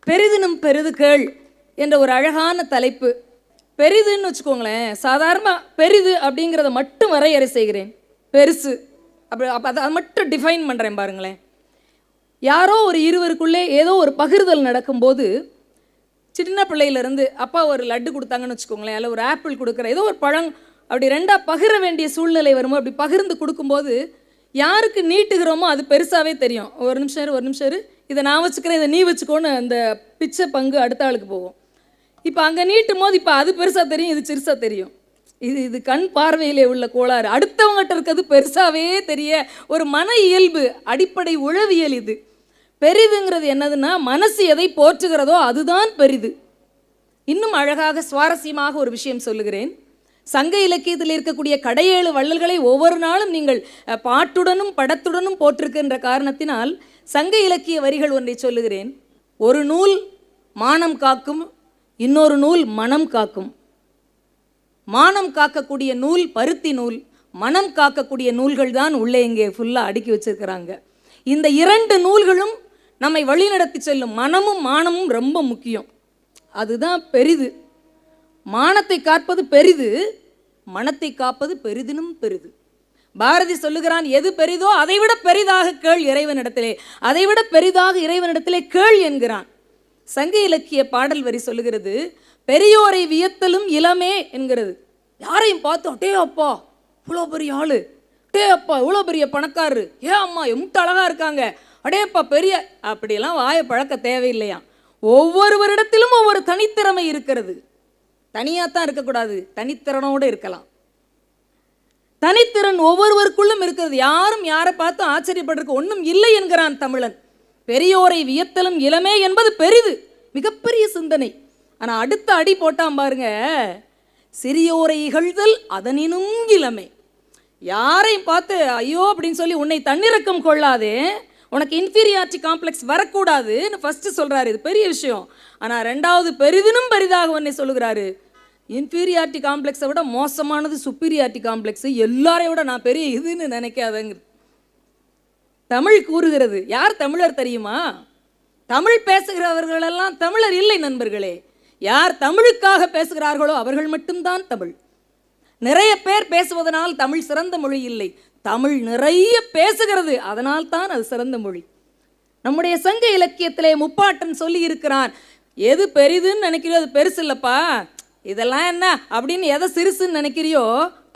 பெரிதினும் பெரிது கேள் என்ற ஒரு அழகான தலைப்பு. பெரிதுன்னு வச்சுக்கோங்களேன், சாதாரணமாக பெரிது அப்படிங்கிறத மட்டும் வரையறை செய்கிறேன். பெருசு அப்போ அதை மட்டும் டிஃபைன் பண்ணுறேன் பாருங்களேன். யாரோ ஒரு இருவருக்குள்ளே ஏதோ ஒரு பகிர்தல் நடக்கும்போது, சின்ன பிள்ளையிலேருந்து அப்பா ஒரு லட்டு கொடுத்தாங்கன்னு வச்சுக்கோங்களேன், அதில் ஒரு ஆப்பிள் கொடுக்குற ஏதோ ஒரு பழம் அப்படி ரெண்டாக பகிர வேண்டிய சூழ்நிலை வருமோ, அப்படி பகிர்ந்து கொடுக்கும்போது யாருக்கு நீட்டுகிறோமோ அது பெருசாகவே தெரியும். ஒரு நிமிஷம் இதை நான் வச்சுக்கிறேன், இதை நீ வச்சுக்கோன்னு அந்த பிச்சை பங்கு அடுத்த ஆளுக்கு போகும். இப்போ அங்கே நீட்டும் போது இப்போ அது பெருசாக தெரியும், இது சிறுசாக தெரியும். இது கண் பார்வையிலே உள்ள கோளாறு. அடுத்தவங்ககிட்ட இருக்கிறது பெருசாகவே தெரிய ஒரு மன இயல்பு, அடிப்படை உளவியல். இது பெரிதுங்கிறது என்னதுன்னா, மனசு எதை போற்றுகிறதோ அதுதான் பெரிது. இன்னும் அழகாக சுவாரஸ்யமாக ஒரு விஷயம் சொல்லுகிறேன். சங்க இலக்கியத்தில் இருக்கக்கூடிய கடையேழு வள்ளல்களை ஒவ்வொரு நாளும் நீங்கள் பாட்டுடனும் படத்துடனும் போற்றிருக்கின்ற காரணத்தினால் சங்க இலக்கிய வரிகள் ஒன்றை சொல்லுகிறேன். ஒரு நூல் மானம் காக்கும், இன்னொரு நூல் மனம் காக்கும். மானம் காக்கக்கூடிய நூல் பருத்தி நூல், மனம் காக்கக்கூடிய நூல்கள் தான் உள்ளே இங்கே ஃபுல்லாக அடுக்கி வச்சிருக்கிறாங்க. இந்த இரண்டு நூல்களும் நம்மை வழிநடத்தி செல்லும். மனமும் மானமும் ரொம்ப முக்கியம். அதுதான் பெரிது. மானத்தை காப்பது பெரிது, மனத்தை காப்பது பெரிதினும் பெரிது. பாரதி சொல்லுகிறான், எது பெரிதோ அதைவிட பெரிதாக கேள் இறைவனிடத்திலே, அதைவிட பெரிதாக இறைவனிடத்திலே கேள் என்கிறான். சங்க இலக்கிய பாடல் வரி சொல்லுகிறது, பெரியோரை வியத்தலும் இளமே என்கிறது. யாரையும் பார்த்து அட்டே அப்பா இவ்வளோ பெரிய ஆளு, அட்டே அப்பா இவ்வளோ பெரிய பணக்காரரு, அம்மா எம்ட்டு அழகா இருக்காங்க, அடேப்பா பெரிய, அப்படியெல்லாம் வாயை பழக்க தேவையில்லையா. ஒவ்வொருவரிடத்திலும் ஒவ்வொரு தனித்திறமை இருக்கிறது. தனியாத்தான் இருக்கக்கூடாது, தனித்திறனோடு இருக்கலாம். தனித்திறன் ஒவ்வொருவருக்குள்ளும் இருக்கிறது. யாரும் யாரை பார்த்து ஆச்சரியப்படுறதுக்கு ஒன்றும் இல்லை என்கிறான் தமிழன். பெரியோரை வியத்தலும் இளமே என்பது பெரிது, மிகப்பெரிய சிந்தனை. ஆனால் அடுத்த அடி போட்டான் பாருங்க, சிறியோரை இகழ்தல் அதனினும் இளமே. யாரையும் பார்த்து ஐயோ அப்படின்னு சொல்லி உன்னை தன்னிறக்கம் கொள்ளாதே, உனக்கு இன்ஃபீரியாரிட்டி காம்ப்ளெக்ஸ் வரக்கூடாதுன்னு ஃபஸ்ட்டு சொல்கிறாரு. இது பெரிய விஷயம். ஆனால் ரெண்டாவது பெரிதினும் பெரிதாக உன்னை சொல்லுகிறாரு. இன்ஃபீரியாரிட்டி காம்ப்ளெக்ஸை விட மோசமானது சுப்பீரியாரிட்டி காம்ப்ளெக்ஸு, எல்லாரையும் விட நான் பெரிய இதுன்னு நினைக்காதங்க. தமிழ் கூறுகிறது. யார் தமிழர் தெரியுமா? தமிழ் பேசுகிறவர்களெல்லாம் தமிழர் இல்லை நண்பர்களே. யார் தமிழுக்காக பேசுகிறார்களோ அவர்கள் மட்டும்தான் தமிழ். நிறைய பேர் பேசுவதனால் தமிழ் சிறந்த மொழி இல்லை. தமிழ் நிறைய பேசுகிறது, அதனால் தான் அது சிறந்த மொழி. நம்முடைய சங்க இலக்கியத்திலே முப்பாட்டன் சொல்லி இருக்கிறான், எது பெரிதுன்னு நினைக்கிறியோ அது பெருசு இல்லைப்பா, இதெல்லாம் என்ன அப்படின்னு எதை சிறுசுன்னு நினைக்கிறியோ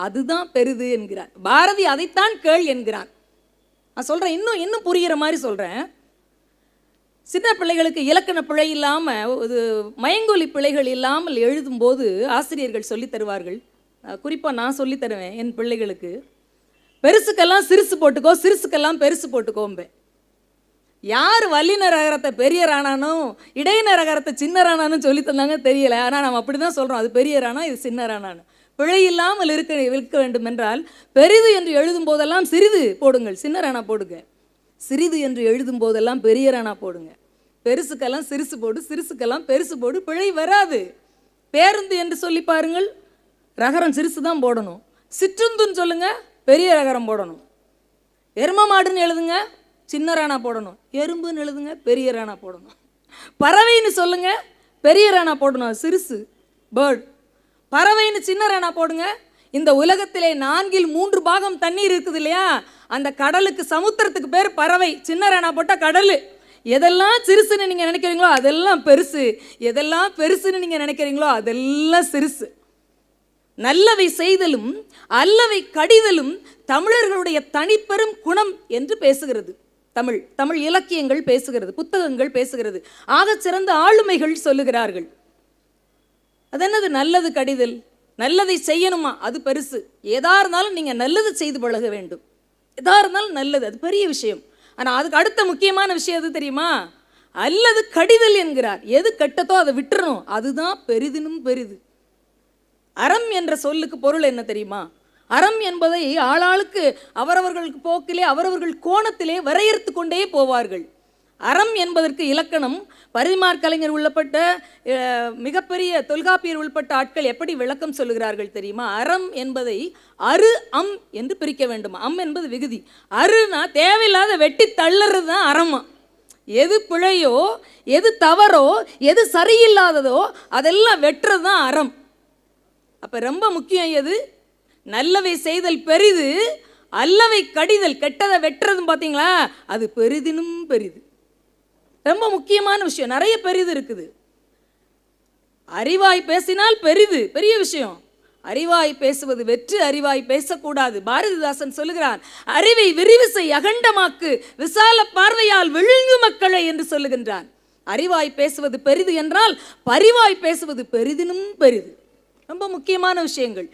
அதுதான் பெரிது என்கிறார். பாரதி அதைத்தான் கேள் என்கிறான். நான் சொல்கிறேன், இன்னும் புரிகிற மாதிரி சொல்கிறேன். சின்ன பிள்ளைகளுக்கு இலக்கண பிழை இல்லாமல், இது மயங்கொலி பிழைகள் இல்லாமல் எழுதும்போது ஆசிரியர்கள் சொல்லி தருவார்கள். குறிப்பாக நான் சொல்லி தருவேன் என் பிள்ளைகளுக்கு. பெருசுக்கெல்லாம் சிறுசு போட்டுக்கோ, சிறுசுக்கெல்லாம் பெருசு போட்டுக்கோம்பேன். யார் வல்லினர் அகரத்தை பெரிய ராணானும் இடையினர் அகரத்தை சின்ன ராணானும் சொல்லி தந்தாங்க தெரியல. ஆனால் நம்ம அப்படி தான் சொல்கிறோம், அது பெரிய ராணா இது சின்ன ராணான்னு. பிழை இல்லாமல் இருக்க வேண்டும் என்றால் பெரிது என்று எழுதும் போதெல்லாம் சிறிது போடுங்கள், சின்ன ராணா போடுங்க. சிறிது என்று எழுதும் போதெல்லாம் பெரிய ராணா போடுங்க. பெருசுக்கெல்லாம் சிறுசு போடு, சிறுசுக்கெல்லாம் பெருசு போடு, பிழை வராது. பேருந்து என்று சொல்லி பாருங்கள், ரகரம் சிறுசு தான் போடணும். சிற்றுந்துன்னு சொல்லுங்க, பெரிய ரகரம் போடணும். எரும மாடுன்னு எழுதுங்க, சின்ன ராணா போடணும். எறும்புன்னு எழுதுங்க, பெரிய ராணா போடணும். பறவைன்னு சொல்லுங்க, பெரிய ராணா போடணும், சிறுசு பேர்ட். பறவைன்னு சின்ன ராணா போடுங்க. இந்த உலகத்திலே 4/3 பாகம் தண்ணீர் இருக்குது இல்லையா, அந்த கடலுக்கு சமுத்திரத்துக்கு பேர் பறவை. சின்ன ராணா போட்டால் கடல். எதெல்லாம் சிறுசுன்னு நீங்கள் நினைக்கிறீங்களோ அதெல்லாம் பெருசு, எதெல்லாம் பெருசுன்னு நீங்கள் நினைக்கிறீங்களோ அதெல்லாம் சிறுசு. நல்லவை செய்தலும் அல்லவை கடிதலும் தமிழர்களுடைய தனிப்பெரும் குணம் என்று பேசுகிறது தமிழ் இலக்கியங்கள் பேசுகிறது, புத்தகங்கள் பேசுகிறது. ஆகச் சிறந்த ஆளுமைகள் சொல்லுகிறார்கள். அது என்னது நல்லது கடிதல், நல்லதை செய்யணுமா, அது பெருசு. எதா இருந்தாலும் நீங்கள் நல்லது செய்து பழக வேண்டும். எதா இருந்தாலும் நல்லது, அது பெரிய விஷயம். ஆனால் அதுக்கு அடுத்த முக்கியமான விஷயம் எது தெரியுமா? அல்லது கடிதல் என்கிறார். எது கெட்டதோ அதை விட்டுறணும், அதுதான் பெரிதினும் பெரிது. அறம் என்ற சொல்லுக்கு பொருள் என்ன தெரியுமா? அறம் என்பதை ஆளாளுக்கு அவரவர்களுக்கு போக்கிலே அவரவர்கள் கோணத்திலே வரையறுத்து கொண்டே போவார்கள். அறம் என்பதற்கு இலக்கணம் பரிதிமாற் கலைஞர் உள்ளப்பட்ட மிகப்பெரிய தொல்காப்பியர் உள்பட்ட ஆட்கள் எப்படி விளக்கம் சொல்லுகிறார்கள் தெரியுமா? அறம் என்பதை அரு அம் என்று பிரிக்க வேண்டும். அம் என்பது விகுதி. அருனா தேவையில்லாத வெட்டி தள்ளுறது தான் அறமா. எது பிழையோ, எது தவறோ, எது சரியில்லாததோ அதெல்லாம் வெட்டுறது தான் அறம். அப்போ ரொம்ப முக்கியம் எது? நல்லவை செய்தல் பெரிது, அல்லவை கடிதல், கெட்டதை வெட்டுறதும் பார்த்தீங்களா, அது பெரிதினும் பெரிது. ரொம்ப முக்கியமான விஷயம். நிறைய பெரிது இருக்குது. அறிவாய் பேசினால் பெரிது, பெரிய விஷயம். அறிவாய் பேசுவது வெற்று, அறிவாய் பேசக்கூடாது. பாரதிதாசன் சொல்லுகிறான், அறிவை விரிவு செய் அகண்டமாக்கு, விசால பார்வையால் விழுங்கு மக்களை என்று சொல்லுகின்றான். அறிவாய் பேசுவது பெரிது என்றால் பரிவாய் பேசுவது பெரிதினும் பெரிது. ரொம்ப முக்கியமான விஷயங்கள்.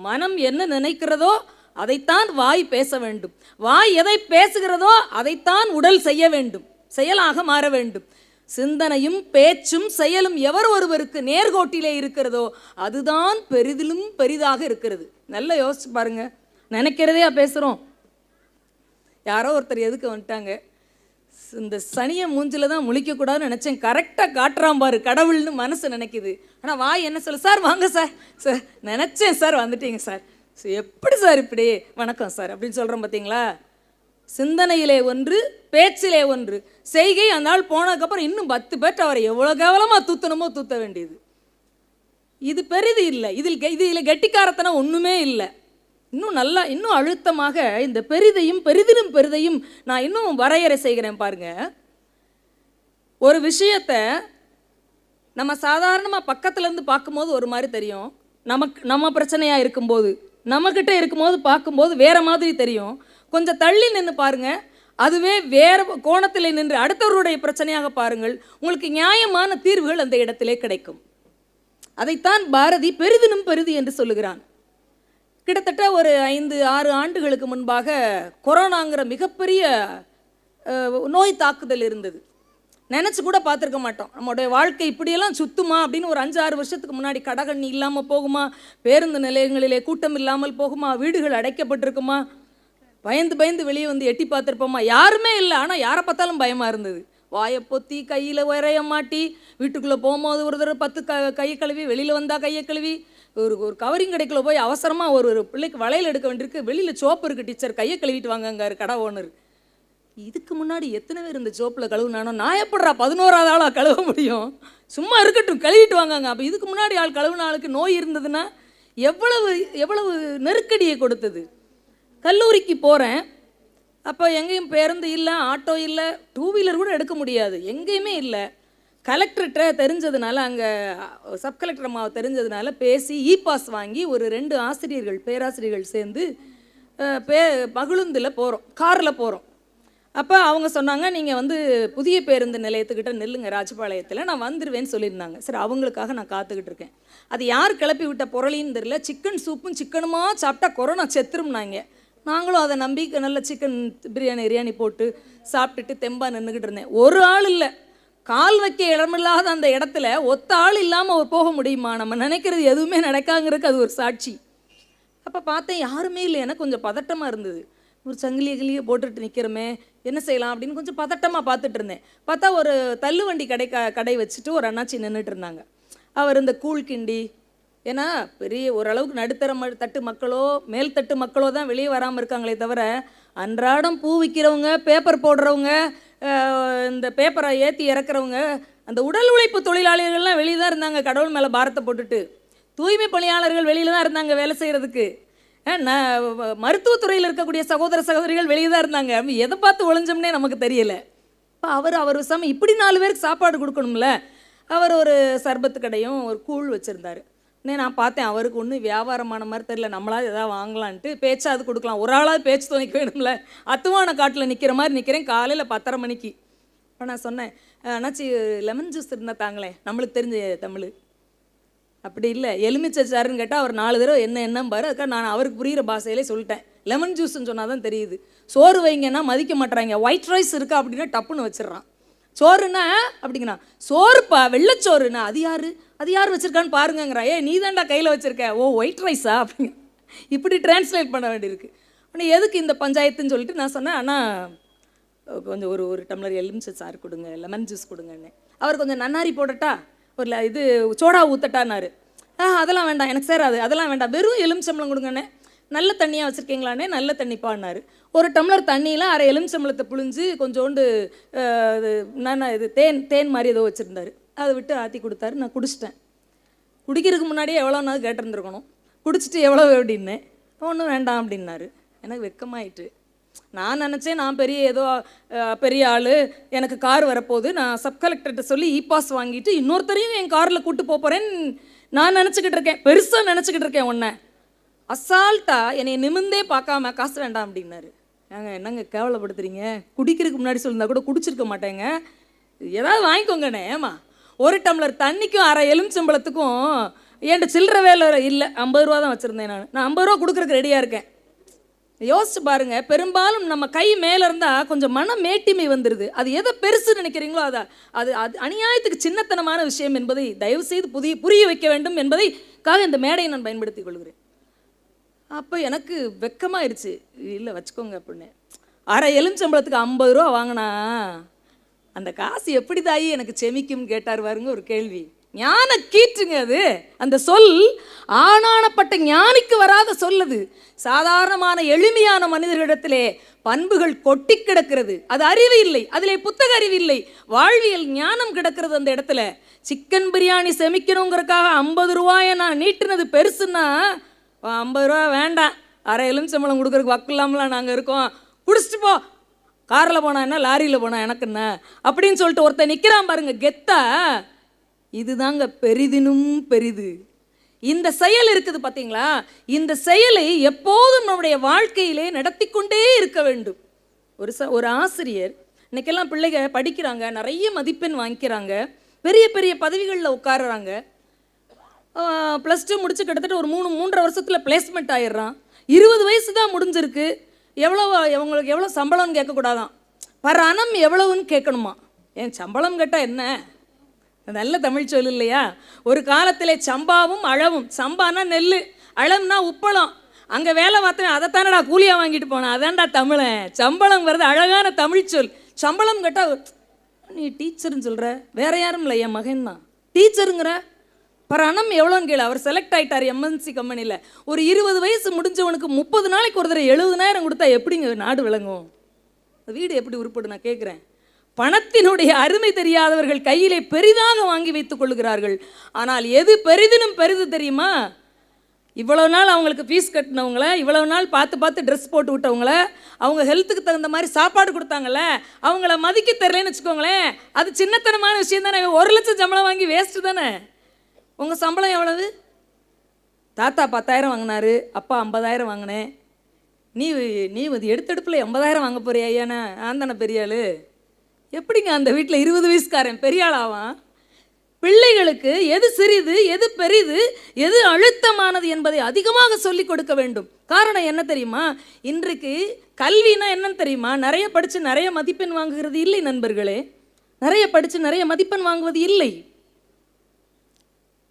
மனம் என்ன நினைக்கிறதோ அதைத்தான் வாய் பேச வேண்டும். வாய் எதை பேசுகிறதோ அதைத்தான் உடல் செய்ய வேண்டும், செயலாக மாற வேண்டும். சிந்தனையும் பேச்சும் செயலும் எவர் ஒருவருக்கு நேர்கோட்டிலே இருக்கிறதோ அதுதான் பெரிதிலும் பெரிதாக இருக்கிறது. நல்லா யோசிச்சு பாருங்க. நினைக்கிறதையா பேசுகிறோம்? யாரோ ஒருத்தர் எதுக்கு வந்துட்டாங்க, இந்த சனியை மூஞ்சில் தான் முழிக்கக்கூடாதுன்னு நினச்சேன், கரெக்டாக காட்டுறான் பாரு கடவுள்னு மனசு நினைக்குது. ஆனால் வாய் என்ன சொல்லு, சார் வாங்க சார், சார் நினச்சேன் சார் வந்துட்டீங்க சார், எப்படி சார் இப்படி, வணக்கம் சார் அப்படின்னு சொல்கிறோம் பார்த்தீங்களா. சிந்தனையிலே ஒன்று, பேச்சிலே ஒன்று, செய்கை அந்த நாள் போனதுக்கப்புறம் இன்னும் 10 பேர்ட்ட அவரை எவ்வளோ கேவலமாக தூத்தணுமோ தூத்த வேண்டியது. இது பெரிது இல்லை. இதில் கெட்டிக்காரத்தனம் ஒன்றுமே இல்லை. இன்னும் அழுத்தமாக இந்த பெரிதையும் பெரிதிலும் பெரிதையும் நான் இன்னும் வரையறை செய்கிறேன் பாருங்க. ஒரு விஷயத்தை நம்ம சாதாரணமாக பக்கத்துலேருந்து பார்க்கும்போது ஒரு மாதிரி தெரியும், நம்ம பிரச்சனையாக இருக்கும்போது நம்மக்கிட்ட இருக்கும்போது பார்க்கும்போது வேறு மாதிரி தெரியும். கொஞ்சம் தள்ளி நின்று பாருங்க, அதுவே வேறு கோணத்தில் நின்று அடுத்தவருடைய பிரச்சனையாக பாருங்கள், உங்களுக்கு நியாயமான தீர்வுகள் அந்த இடத்திலே கிடைக்கும். அதைத்தான் பாரதி பெரிதினும் பெரிது என்று சொல்லுகிறான். கிட்டத்தட்ட ஒரு 5-6 ஆண்டுகளுக்கு முன்பாக கொரோனாங்கிற மிகப்பெரிய நோய் தாக்குதல் இருந்தது. நினச்சி கூட பார்த்துருக்க மாட்டோம். நம்மளுடைய வாழ்க்கை இப்படியெல்லாம் சுத்துமா அப்படின்னு. ஒரு 5-6 வருஷத்துக்கு முன்னாடி கடகண்ணி இல்லாமல் போகுமா, பேருந்து நிலையங்களிலே கூட்டம் இல்லாமல் போகுமா, வீடுகள் அடைக்கப்பட்டிருக்குமா, பயந்து வெளியே வந்து எட்டி பார்த்துருப்போமா, யாருமே இல்லை. ஆனால் யாரை பார்த்தாலும் பயமாக இருந்தது. வாயை பொத்தி கையில் உரைய மாட்டி வீட்டுக்குள்ளே போகும்போது ஒரு தடவை 10 கையை கழுவி, வெளியில் வந்தால் கையை கழுவி, ஒரு கவரிங் கடைக்குள்ளே போய் அவசரமாக ஒரு பிள்ளைக்கு வளையல் எடுக்க வேண்டியிருக்கு, வெளியில் சோப்பு இருக்குது டீச்சர், கையை கழுவிட்டு வாங்கங்காரு கடை ஓனர். இதுக்கு முன்னாடி எத்தனை பேர் இந்த சோப்பில் கழுவுனானோ, நான் எப்படா 11ஆவது ஆளாக கழுவ முடியும், சும்மா இருக்கட்டும் கழுவிட்டு வாங்கங்க. அப்போ இதுக்கு முன்னாடி ஆள் கழுவுன ஆளுக்கு நோய் இருந்ததுன்னா எவ்வளவு நெருக்கடியை கொடுத்தது. கல்லூரிக்கு போகிறேன், அப்போ எங்கேயும் பேருந்து இல்லை, ஆட்டோ இல்லை, 2 வீலர் கூட எடுக்க முடியாது, எங்கேயுமே இல்லை. கலெக்டர்கிட்ட தெரிஞ்சதுனால, அங்கே சப் கலெக்டர் அம்மாவை தெரிஞ்சதுனால பேசி பாஸ் வாங்கி ஒரு 2 பேராசிரியர்கள் சேர்ந்து மகிழுந்தில் போகிறோம், காரில் போகிறோம். அப்போ அவங்க சொன்னாங்க, நீங்கள் வந்து புதிய பேருந்து நிலையத்துக்கிட்ட நில்லுங்க ராஜபாளையத்தில், நான் வந்துடுவேன்னு சொல்லியிருந்தாங்க. சரி, அவங்களுக்காக நான் காத்துக்கிட்டு இருக்கேன். அது யார் கிளப்பி விட்ட பொருளின்னு தெரியல, சிக்கன் சூப்பும் சிக்கனுமா சாப்பிட்டா கொரோனா செத்துரும்னாங்க. நாங்களும் அதை நம்பி நல்ல சிக்கன் பிரியாணி போட்டு சாப்பிட்டுட்டு தெம்பாக நின்றுக்கிட்டு இருந்தேன். ஒரு ஆள் இல்லை, கால் வைக்க இடமில்லாத அந்த இடத்துல ஒத்த ஆள் இல்லாமல் போக முடியுமா? நம்ம நினைக்கிறது எதுவுமே நடக்காங்கிறதுக்கு அது ஒரு சாட்சி. அப்போ பார்த்தேன் யாருமே இல்லை. எனக்கு கொஞ்சம் பதட்டமாக இருந்தது. ஒரு சங்கிலியை போட்டுட்டு நிற்கிறோமே, என்ன செய்யலாம் அப்படின்னு கொஞ்சம் பதட்டமாக பார்த்துட்டு இருந்தேன். பார்த்தா ஒரு தள்ளுவண்டி கடை வச்சுட்டு ஒரு அண்ணாச்சி நின்றுட்டு இருந்தாங்க. அவர் இந்த கூழ் கிண்டி, ஏன்னா பெரிய ஓரளவுக்கு நடுத்தர தட்டு மக்களோ மேல் தட்டு மக்களோ தான் வெளியே வராமல் இருக்காங்களே தவிர, அன்றாடம் பூ விற்கிறவங்க, பேப்பர் போடுறவங்க, இந்த பேப்பரை ஏற்றி இறக்குறவங்க, அந்த உடல் உழைப்பு தொழிலாளிகள்லாம் வெளியே தான் இருந்தாங்க. கடவுள் மேலே பாரத்தை போட்டுட்டு தூய்மை பணியாளர்கள் வெளியில் தான் இருந்தாங்க வேலை செய்கிறதுக்கு. மருத்துவத்துறையில் இருக்கக்கூடிய சகோதர சகோதரிகள் வெளியே தான் இருந்தாங்க. எதை பார்த்து ஒழிஞ்சோம்னே நமக்கு தெரியல. இப்போ அவர் விசாமல் இப்படி 4 பேருக்கு சாப்பாடு கொடுக்கணும்ல. அவர் ஒரு சர்பத்து கடையும் ஒரு கூழ் வச்சுருந்தார். நான் பார்த்தேன், அவருக்கு ஒன்றும் வியாபாரமான மாதிரி தெரியல, நம்மளாவது எதாவது வாங்கலான்ட்டு பேச்சாவது கொடுக்கலாம், ஒரு ஆளாவது பேச்சு துணைக்க வேணும்ல. அத்துவான காட்டில் நிற்கிற மாதிரி நிற்கிறேன் காலையில் 10:30 மணிக்கு. இப்போ நான் சொன்னேன், அண்ணாச்சி லெமன் ஜூஸ் இருந்தால் தாங்களேன், நம்மளுக்கு தெரிஞ்ச தமிழ். அப்படி இல்லை, எலுமிச்சை சாருன்னு கேட்டால் அவர் 4 தடவை என்ன பாரு. அதுக்காக நான் அவருக்கு புரிகிற பாஷையிலே சொல்லிட்டேன், லெமன் ஜூஸ்ன்னு சொன்னால் தான் தெரியுது. சோறு வைங்கன்னா மதிக்க மாட்டுறாங்க, ஒயிட் ரைஸ் இருக்கா அப்படின்னா டப்புன்னு வச்சிடறான். சோறுன்னா அப்படிங்கண்ணா, சோறுப்பா வெள்ளைச்சோறுண்ணா, அது யார் வச்சுருக்கான்னு பாருங்கங்கிறா. நீ தான்டா கையில் வச்சுருக்க, ஓ ஒயிட் ரைஸா அப்படிங்க. இப்படி டிரான்ஸ்லேட் பண்ண வேண்டியிருக்கு. ஆனால் எதுக்கு இந்த பஞ்சாயத்துன்னு சொல்லிட்டு நான் சொன்னேன், ஆனால் கொஞ்சம் ஒரு டம்ளர் எலுமிச்சை சாறு கொடுங்க, லெமன் ஜூஸ் கொடுங்கன்னு. அவர் கொஞ்சம் நன்னாரி போடட்டா, ஒரு இது சோடா ஊற்றட்டான்னாரு. அதெல்லாம் வேண்டாம், எனக்கு சேராது, அதெல்லாம் வேண்டாம், வெறும் எலுமிச்சம்பளம் கொடுங்கண்ணே. நல்ல தண்ணியாக வச்சுருக்கீங்களானே, நல்ல தண்ணிப்பான்னாரு. ஒரு டம்ளர் தண்ணியில் அரை எலுமிச்சம்பழத்தை புழிஞ்சு கொஞ்சோண்டு இது தேன் மாதிரி ஏதோ வச்சுருந்தாரு. அதை விட்டு ஆற்றி கொடுத்தாரு. நான் குடிச்சிட்டேன். குடிக்கிறதுக்கு முன்னாடியே எவ்வளோனாவது கேட்டிருந்துருக்கணும். குடிச்சிட்டு எவ்வளோ அப்படின்னு, ஒன்றும் வேண்டாம் அப்படின்னாரு. எனக்கு வெக்கமாயிட்டு. நான் நினச்சேன் நான் பெரிய ஆள், எனக்கு கார் வரப்போகுது, நான் சப் கலெக்டர்கிட்ட சொல்லி பாஸ் வாங்கிட்டு இன்னொருத்தரையும் என் காரில் கூப்பிட்டு போகிறேன்னு நான் நினச்சிக்கிட்டு இருக்கேன். பெருசாக நினச்சிக்கிட்டு இருக்கேன். ஒன்றை அசால்ட்டாக என்னை நிமிந்தே பார்க்காம காசு வேண்டாம் அப்படின்னாரு. என்னங்க கேவலப்படுத்துறீங்க? குடிக்கிறதுக்கு முன்னாடி சொல்லியிருந்தா கூட குடிச்சிருக்க மாட்டேங்க, ஏதாவது வாங்கிக்கோங்கண்ணே. ஏமா ஒரு டம்ளர் தண்ணிக்கும் அரை எலுமிச்சம்பழத்துக்கும் என்கிட்ட சில்லற வேலை இல்லை. 50 ரூபா தான் வச்சுருந்தேன். நான் 50 ரூபா கொடுக்குறதுக்கு ரெடியாக இருக்கேன். யோசிச்சு பாருங்க. பெரும்பாலும் நம்ம கை மேலே இருந்தால் கொஞ்சம் மன மேட்டிமை வந்துடுது. அது எதை பெருசுன்னு நினைக்கிறீங்களோ அது அநியாயத்துக்கு சின்னத்தனமான விஷயம் என்பதை தயவுசெய்து புரிய வைக்க வேண்டும் என்பதைக்காக இந்த மேடையை நான் பயன்படுத்தி கொள்கிறேன். அப்போ எனக்கு வெக்கமாயிருச்சு. இல்லை வச்சுக்கோங்க அப்படின்னு. அரை எலுமிச்சம்பழத்துக்கு 50 ரூபா வாங்கினா அந்த காசு எப்படி தாயி எனக்கு செமிக்கும்னு கேட்டார் பாருங்க ஒரு கேள்வி. ஞான கீற்றுங்க அது. அந்த சொல் ஆனானப்பட்ட ஞானிக்கு வராத சொல்லது. சாதாரணமான எளிமையான மனிதர்களிடத்திலே பண்புகள் கொட்டி கிடக்கிறது. அது அறிவு இல்லை, அதிலே புத்தக அறிவு இல்லை, வாழ்வியல் ஞானம் கிடக்கிறது அந்த இடத்துல. சிக்கன் பிரியாணி செமிக்கணுங்கிறதுக்காக 50 ரூபாயை நான் நீட்டினது பெருசுன்னா, 50 ரூபா வேண்டாம், அரை எலுமிச்சம்பழம் கொடுக்குறதுக்கு வக்கு இல்லாமலாம் நாங்கள் இருக்கோம், குடிச்சிட்டு போ, காரில் போனா என்ன, லாரியில் போனா எனக்கு என்ன அப்படின்னு சொல்லிட்டு ஒருத்தர் நிற்கிறான் பாருங்க கெத்தா. இதுதாங்க பெரிதினும் பெரிது. இந்த செயல் இருக்குது பார்த்தீங்களா? இந்த செயலை எப்போதும் நம்முடைய வாழ்க்கையிலே நடத்தி கொண்டே இருக்க வேண்டும். ஒரு ஆசிரியர், இன்னைக்கெல்லாம் பிள்ளைங்க படிக்கிறாங்க, நிறைய மதிப்பெண் வாங்கிக்கிறாங்க, பெரிய பெரிய பதவிகளில் உட்காருறாங்க. +2 முடிச்சு கிட்டத்தட்ட ஒரு 3.5 வருஷத்தில் பிளேஸ்மெண்ட் ஆயிடுறான். 20 வயசு தான் முடிஞ்சிருக்கு. அவங்களுக்கு எவ்வளோ சம்பளம்னு கேட்கக்கூடாதான், பர் அனம் எவ்வளவுன்னு கேட்கணுமா. ஏன் சம்பளம் கேட்டால் என்ன? நல்ல தமிழ் சொல் இல்லையா? ஒரு காலத்தில் சம்பாவும் அளவும், சம்பானா நெல், அளவுனா உப்பளம். அங்கே வேலை பார்த்தேன், அதைத்தானடா கூலியாக வாங்கிட்டு போனேன், அதான்டா தமிழன். சம்பளம் வருது அழகான தமிழ் சொல். சம்பளம் கேட்டால் நீ டீச்சர்னு சொல்கிற, வேற யாரும் இல்லை, என் மகன் தான் டீச்சருங்கிற. பர் அனம் எவ்வளோன்னு கேளு. அவர் செலக்ட் ஆகிட்டார் எம்என்சி கம்பெனியில். ஒரு 20 வயசு முடிஞ்சவனுக்கு 30 நாளைக்கு ஒரு தடவை 70,000 கொடுத்தா எப்படிங்க நாடு விளங்கும்? வீடு எப்படி உருப்படும்? நான் கேட்குறேன். பணத்தினுடைய அருமை தெரியாதவர்கள் கையிலே பெரிதாக வாங்கி வைத்துக் கொள்கிறார்கள். ஆனால் எது பெரிதினும் பெரிது தெரியுமா? இவ்வளவு நாள் அவங்களுக்கு ஃபீஸ் கட்டினவங்கள, இவ்வளவு நாள் பார்த்து ட்ரெஸ் போட்டு விட்டவங்கள, அவங்க ஹெல்த்துக்கு தகுந்த மாதிரி சாப்பாடு கொடுத்தாங்கல்ல, அவங்கள மதிக்க தெரியலன்னு வச்சுக்கோங்களேன். அது சின்னத்தனமான விஷயம் தானே. 1 லட்சம் சம்பளம் வாங்கி வேஸ்ட்டு தானே. உங்கள் சம்பளம் எவ்வளவு? தாத்தா 10,000 வாங்கினாரு, அப்பா 50,000 வாங்கினேன். நீ எடுத்தெடுப்பில் 80,000 வாங்க போறியா? ஐயாண்ணா நான் தானே பெரிய ஆள். எப்படிங்க அந்த வீட்டில் 20 வயசுக்காரன் பெரிய ஆளாவான்? பிள்ளைகளுக்கு எது சிறிது, எது பெரிது, எது அழுத்தமானது என்பதை அதிகமாக சொல்லிக் கொடுக்க வேண்டும். காரணம் என்ன தெரியுமா? இன்றைக்கு கல்வினா என்னன்னு தெரியுமா? நிறைய படித்து நிறைய மதிப்பெண் வாங்குகிறது இல்லை நண்பர்களே. நிறைய படித்து நிறைய மதிப்பெண் வாங்குவது இல்லை.